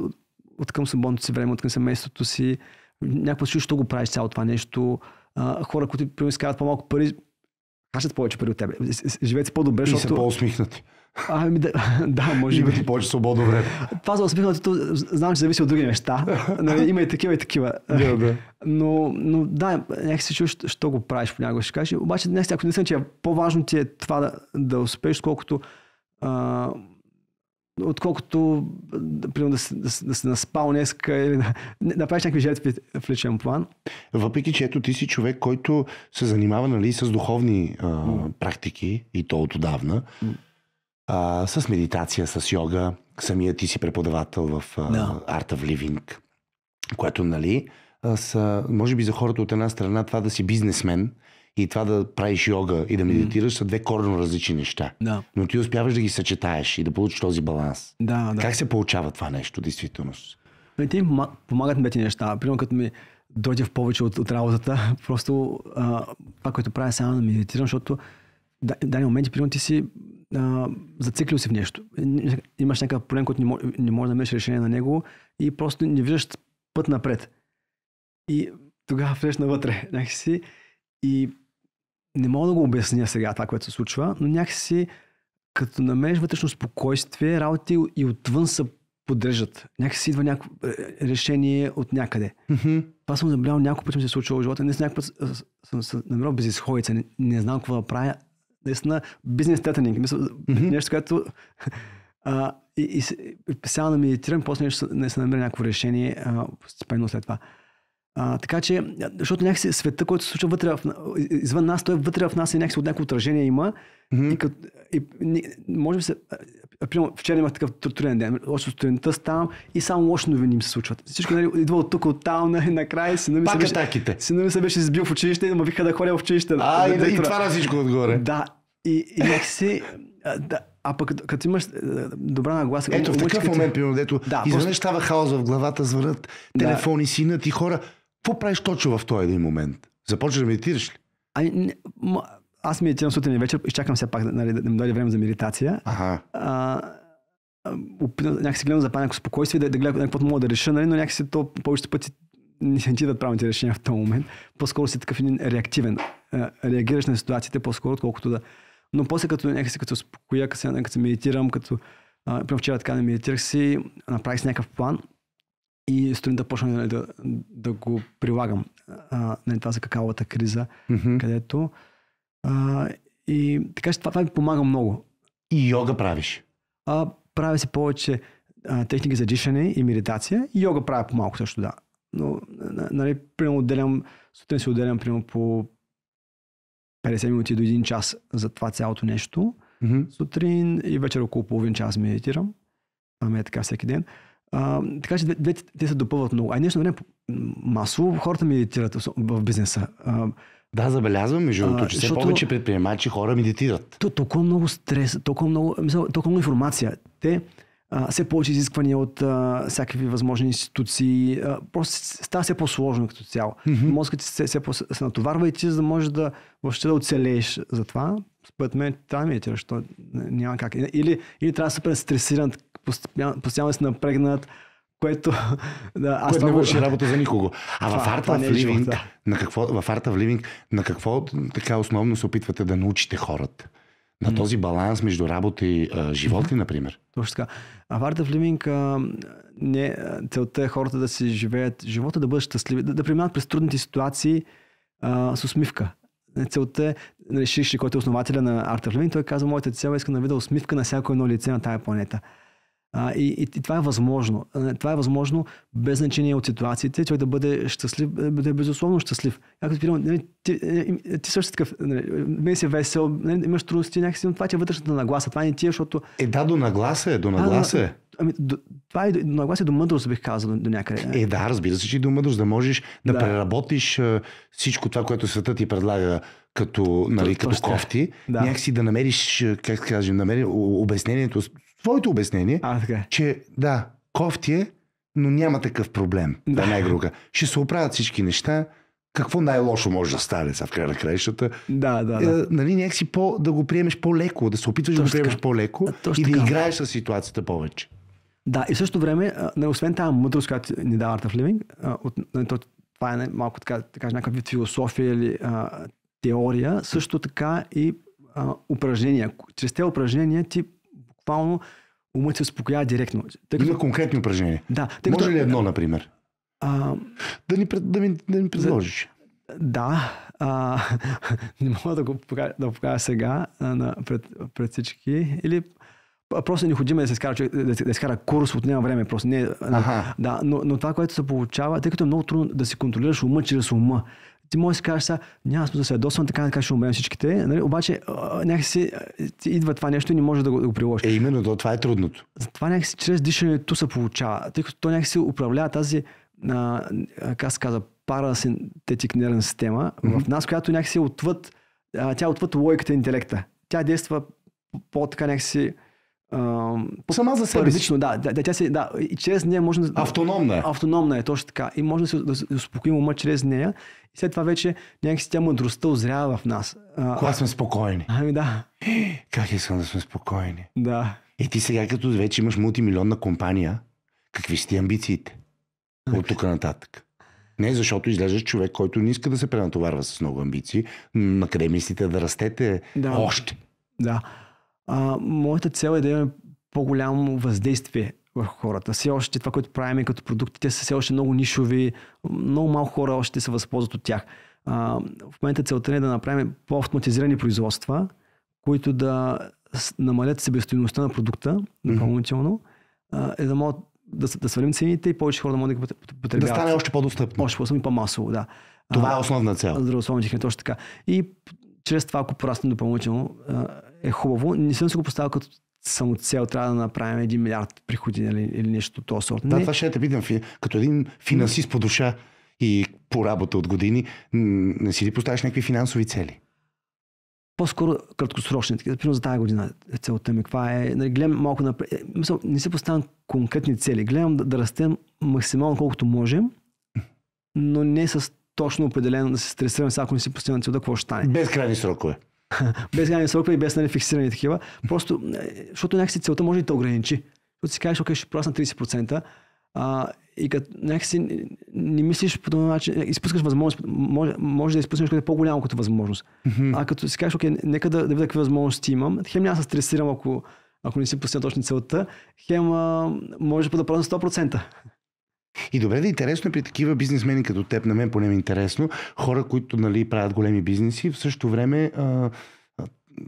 от към свободното си време, от към семейството си. Някакво чуш, що го правиш цяло това нещо. Хора, които примерно изкарат по-малко пари, хащат повече пари от тебе. Живеят си по-добре, И защото... са по-усмихнати. Да, може би. Имат повече свободно време. Това за усмихнатото, знам, че зависи от други неща. Има и такива. Да. Но да, някакси чуш, що го правиш понякога, ще кажеш. Обаче днес, ако не съм, че по-важно ти е това да успееш, отколкото примерно да се наспал днеска или да правиш някакви жертви в личен план. Въпреки, че ето ти си човек, който се занимава, нали, с духовни практики и то от отдавна, с медитация, с йога, самия ти си преподавател в Art of Living, което, нали, може би за хората от една страна това да си бизнесмен и това да правиш йога и да медитираш са две коренно различни неща. Да. Но ти успяваш да ги съчетаеш и да получиш този баланс. Да. Как се получава това нещо, действителност? Те ми помагат ми тези неща. Примерно като ми дойде в повече от работата, просто това, което правя само да медитирам, защото в дадени моменти, примерно ти си зациклил си в нещо. Имаш някакъв проблем, който не можеш да намериш решение на него и просто не виждаш път напред. И тогава влезеш навътре някакси и не мога да го обясня сега това, което се случва, но някакси като намериш вътрешно спокойствие, работи и отвън се подреждат. Някакси идва някакво решение от някъде. Това съм забравял няколко пъти, ми се случва в живота. Не някакъв път съм се намерил безизходица. Не знам какво да правя. Наистина бизнес тетанинг. Нещо, което и сега да медитирам, после не се намеря някакво решение постепенно след това. Така че, защото някакси света, който се случва вътре извън нас, той вътре в нас и някакси от някакво отражение има. И може би примерно, вчера имах такъв труден ден. Още сутринта ставам и само лоши новини им се случват. Всичко идва от тук, от там, накрая сина ми се беше избил в училище, ма вика да ходя в училище. И това на всичко отгоре. Да. И някакси... А пък като имаш добра нагласа... Ето в такъв момент, примерно, дето изведнъж става хаос в главата, звънят телефони, синът и хора. Какво правиш точно в този един момент? Започваш да медитираш ли? Аз медитирам сутрин и вечер, изчакам все пак да ми дойде време за медитация. Някакси гледам за някакво спокойствие, да гледам каквото мога да реша, но някакси то повечето пъти не се идват правилните решения в този момент. По-скоро си такъв един реактивен. Реагираш на ситуациите по-скоро, отколкото да... Но после като успокоя, като се медитирам, примерно вчера така не медитирах си, направих си някакъв план и сутринта почнах да го прилагам. Това за какаовата криза, където... и така че това ми помага много. И йога правиш? Правя си повече техники за дишане и медитация. И йога правя по-малко също, да. Но, нали, примерно сутрин си отделям примерно по 50 минути до 1 час за това цялото нещо. Сутрин и вечер около половин час медитирам. Това е така всеки ден. Така че те се допълват много. Нещо време масово хората медитират в бизнеса. Да, забелязвам, между другото, че все повече предприемачи хора медитират. Толкова много стрес, толкова много информация. Те все повече изисквания от всякакви възможни институции. Просто става все по-сложно като цяло. Мозъкът ти се натоварва и ти, за да можеш въобще да оцелееш за това. Според мен трябва да медитираш, то няма как. Или трябва да супер стресиран, постоянно си напрегнат, което не върши работа за никого. В Art of Living, на какво така основно се опитвате да научите хората? На този баланс между работа и живот ли, например? Точно така. В Art of Living целта е хората да си живеят живота, да бъдат щастливи, да преминат през трудните ситуации с усмивка. Целта е, Шиши, който е основателя на Art of Living, той казва, моята цел е да видя усмивка на всяко едно лице на тая планета. И това е възможно. Това е възможно без значение от ситуациите, човек да бъде щастлив, да е безусловно щастлив. Ти също такъв, мен си весел, имаш трудности, някакси, но това ти е вътрешната нагласа. Това не ти е, защото... До нагласа е, до нагласа е. Това е до нагласа и до мъдрост, бих казал, до някъде. Да, разбира се, че и до мъдрост, да можеш да преработиш всичко това, което светът ти предлага като кофти, някакси да намериш, обяснението, своето обяснение, че кофти е, но няма такъв проблем. Най-друга. Ще се оправят всички неща. Какво най-лошо може да стане в края на краищата? Някакси да го приемеш по-леко, да се опитваш да го приемеш по-леко и да играеш с ситуацията повече. Да, и в същото време, освен тази мъдрост, която ни дава Art of Living, това е малко така да кажа, някаква вид философия или теория, също така и упражнения. Чрез тези упражнения ти буквално умът се успокоява директно. Има конкретни упражнения. Може ли едно, например? Да ни предложиш. Не мога да покажа сега пред всички. Или просто е необходимо да се изкара курс, отнема време. Просто не, но това, което се получава, тъй като е много трудно да си контролираш ума чрез ума. Ти можеш да си кажеш сега, няма смисъл да се ядосвам, така ще умрем всичките. Нали? Обаче някакси ти идва това нещо и не може да го приложиш. Именно това е трудното. Това някакси чрез дишането се получава. Тъй като то някакси управлява тази, как се казва, парасинтетик нервна система в нас, която някакси тя отвъд логиката и интелекта. Тя действа по-така някакси сама за себе си. И чрез нея може да... Автономна е, точно така. И може да се успокоим ума чрез нея. И след това вече някакси тя мъдростта озрява в нас. Когато сме спокойни. Как искам да сме спокойни. И ти сега, като вече имаш мултимилионна компания, какви са ти амбициите? От тук нататък. Не, защото изглеждаш човек, който не иска да се пренатоварва с много амбиции. На къде мислите да растете още? Моята цел е да имаме по-голямо въздействие върху хората. Все още това, което правим като продукти, те са все още много нишови, много малко хора още се възползват от тях. В момента целта е да направим по-автоматизирани производства, които да намалят себестойността на продукта допълнително, да могат да свалим цените и повече хора да могат да потребяват. Да стане още по-достъпно. Още по-достъпно и по-масово, Това е основна цел. Здравословна техника, точно така. И чрез това, ако порасне допълнително, е хубаво. Не съм си го поставил като самоцел, трябва да направим 1 милиард приходи или нещо от този сорт. Това ще те питам. Като един финансист по душа и по работа от години, не си ли поставиш някакви финансови цели? По-скоро краткосрочни. Примерно за тази година целта ми. Каква е? Гледам малко напред. Не си поставям конкретни цели. Гледам да растем максимално колкото можем, но не с точно определено да се стресираме, ако не си постигнем целта, какво ще стане. Без крайни срокове. Без крайни срокове и без фиксирани такива. Просто, защото някакси целта може да те ограничи. Защото си кажеш, окей, ще порасна 30%, и като някакси не мислиш по този начин, изпускаш възможност, може да изпуснеш като е по-голямо като възможност. А като си кажеш, окей, нека да видя какви възможности имам, хем няма да се стресирам, ако не си постигна точно целта, хем може да порасна 100%. И добре, да интересно при такива бизнесмени като теб, на мен поне ми е интересно, хора, които правят големи бизнеси, в същото време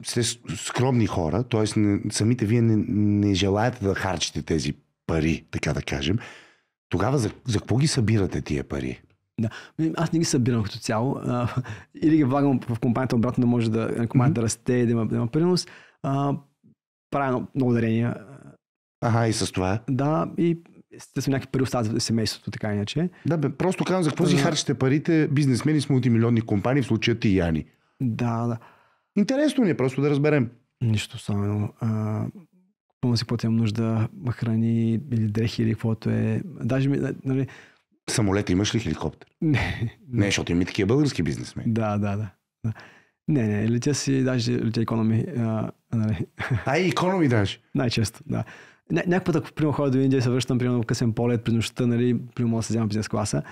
сте скромни хора, т.е. самите вие не желаете да харчите тези пари, така да кажем. Тогава за какво ги събирате тия пари? Аз не ги събирам като цяло. Или ги влагам в компанията обратно, да може компанията да расте и да има принос. Правя много дарения. И с това? И естествено някакви пари остават за семейството, така иначе. Просто казвам, за какво си харчите парите бизнесмени с мултимилионни компании, в случая ти и Яни? Интересно ни е просто да разберем. Нищо особено. Пълно си каквото имам нужда, храни или дрехи или каквото е. Даже нали... Самолет имаш ли, хеликоптер? Не, защото има такива български бизнесмени. Да. Не, летя си, даже летя икономи. И икономи даже? Най-често, да. Някакъв път, ако примерно ходя до Индия и се връщам примерно в късен полет през нощта, нали, примерно да се взема бизнес класа.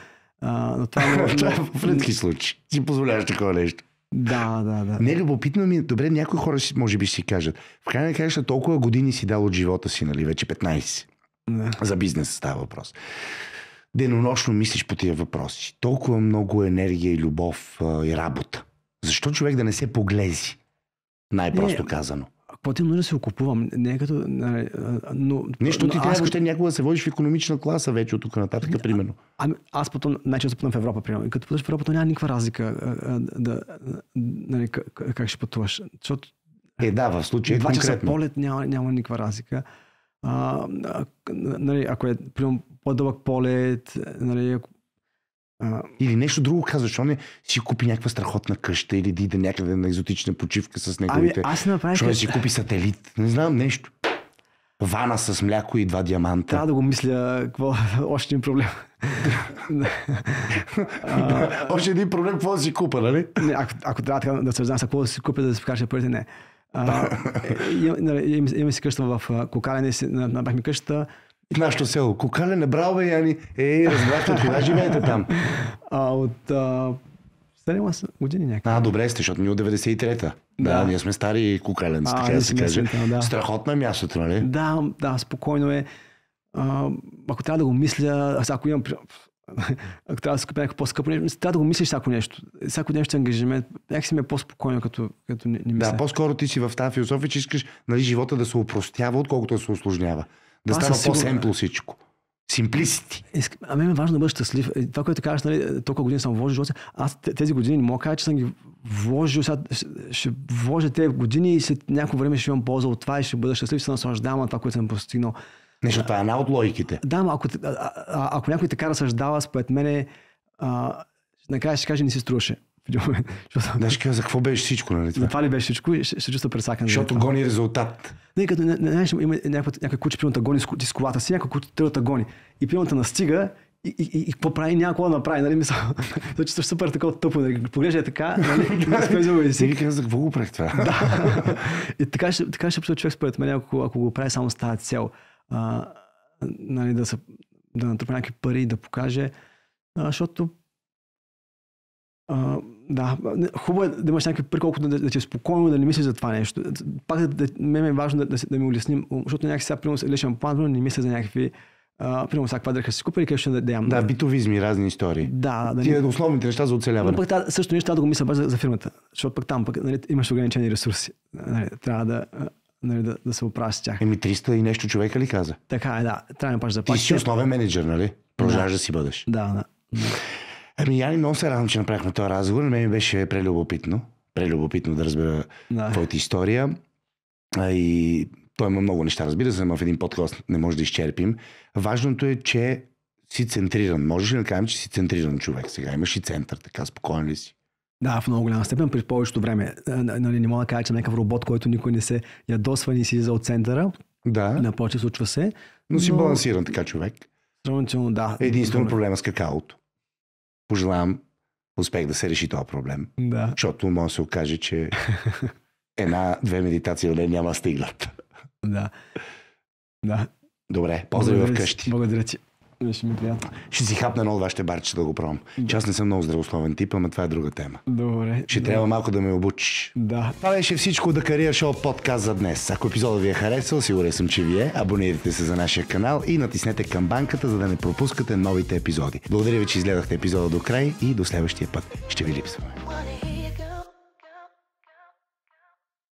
Но това в редки случаи. Си позволяваш такова нещо. Да. Не, любопитно ми е. Добре, някои хора може би си кажат. В крайна краща толкова години си дал от живота си, нали? Вече 15. За бизнес става въпрос. Денонощно мислиш по тия въпроси. Толкова много енергия и любов и работа. Защо човек да не се поглези? Най-просто казано. Какво ти нужда да си го купувам? Не е като... Нещо ти трябва въобще някога да се водиш в икономична класа вече от тук нататък, примерно. Ами аз потом най-често пътувам в Европа, примерно. И като пътуваш в Европа, то няма никаква разлика как ще пътуваш. Защото Да, в случая 2 часа конкретно. полет няма никаква разлика. Ако е примерно по-дълъг полет, Или нещо друго казваш, защо не си купи някаква страхотна къща или да иде някъде на екзотична почивка с неговите... аз направих... Защо не си купи сателит? Не знам, нещо. Вана с мляко и 2 диаманта. Трябва да го мисля, какво още един проблем. Още един проблем, какво да си купа, нали? Ако трябва да се знам какво да си купя, да си покажа парите, не. Имаме си къща в Кокалене, направихме къщата. В нашото село. Кокалене, браво бе, Яни. Разбрахте, от кога живеете там? От 7 години някакви. Добре сте, защото ние от 93-та. Да, ние сме стари кокаленци, така да се каже. Страхотно е мястото, нали? Да, спокойно е. Ако трябва да го мисля, ако трябва да се купя някакво по-скъпо нещо, трябва да го мислиш всяко нещо. Всяко нещо е ангажимент. Някак си ми е по-спокойно, като не мисля. Да, по-скоро ти си в тази философия, че искаш, нали, живота да се упростява, отколкото да се усложнява. Да става по-семпло всичко. Simplicity. Мен е важно да бъда щастлив. Това, което кажеш, нали, толкова години съм вложил живота. Аз тези години не мога да кажа, че съм ги вложил. Сега ще вложа тези години и след някакво време ще имам полза от това и ще бъда щастлив и се наслаждавам на това, което съм постигнал. Нещо, това е една от логиките. Да, но ако някой така разсъждава, според мен накрая ще каже, не си струваше. Да, ще кажа, за какво беше всичко, нали? За това ли беше всичко и ще чувства пресакан. Защото гони резултат. Не, като има някаква куче, примерно гони с колата си, някаква куче тръгват гони. И примерно настига и какво прави, няма какво да направи, нали? Мисля, да чувстваш супер такова тъпо, нали? Поглежда така, нали? Си ви каза, за какво го правих това? Да. И така ще бъде човек, според мен, ако го прави само с тази цел, нали, да натрупа някакви пари и да покаже, защото да, хубаво е да имаш някакви пари, колкото да ти е спокойно, да не мислиш за това нещо. Пак мен е важно да ми улесним, защото някакси сега, примерно, личен план, не мисля за някакви, примерно, всяка дърха си купа или къде ще да ям. Да, битовизми, разни истории. Да. Тия основните неща за оцеляване. Но пък също нещо трябва да го мисля за фирмата, защото пък там нали, имаш ограничени ресурси. Нали, трябва да се оправиш с тях. 300 и нещо човека ли каза? Така е, да. Трябва да паш заплати. Ти си основен менеджер, нали? Продължаваш да си бъдеш. Да. Яни, много се радвам, че направихме този разговор. На мен ми беше прелюбопитно да разбера твоята история. И той има много неща, разбира се, но в един подкаст не може да изчерпим. Важното е, че си центриран. Можеш ли да кажем, че си центриран човек? Сега имаш и център, така спокоен ли си? Да, в много голяма степен, при повечето време. Не мога да кажа, че някакъв робот, който никой не се ядосва, ни си от центъра. Да. Напротив, случва се. Но си балансиран така човек. Сравнително, да. Единствено проблема с какаото. Пожелавам успех да се реши този проблем. Да. Защото може да се окаже, че 1-2 медитации от ден няма стигнат. Да. Добре, поздрави вкъщи. Благодаря ти. Ще ми е приятно. Ще си хапна едно от вашите барчета да го пробвам. Че аз не съм много здравословен тип, ама това е друга тема. Добре. Ще трябва малко да ме обучиш. Да. Това беше всичко от The Career Show подкаст за днес. Ако епизодът ви е харесал, сигурен съм, че ви е. Абонирайте се за нашия канал и натиснете камбанката, за да не пропускате новите епизоди. Благодаря ви, че изгледахте епизода до край и до следващия път. Ще ви липсваме.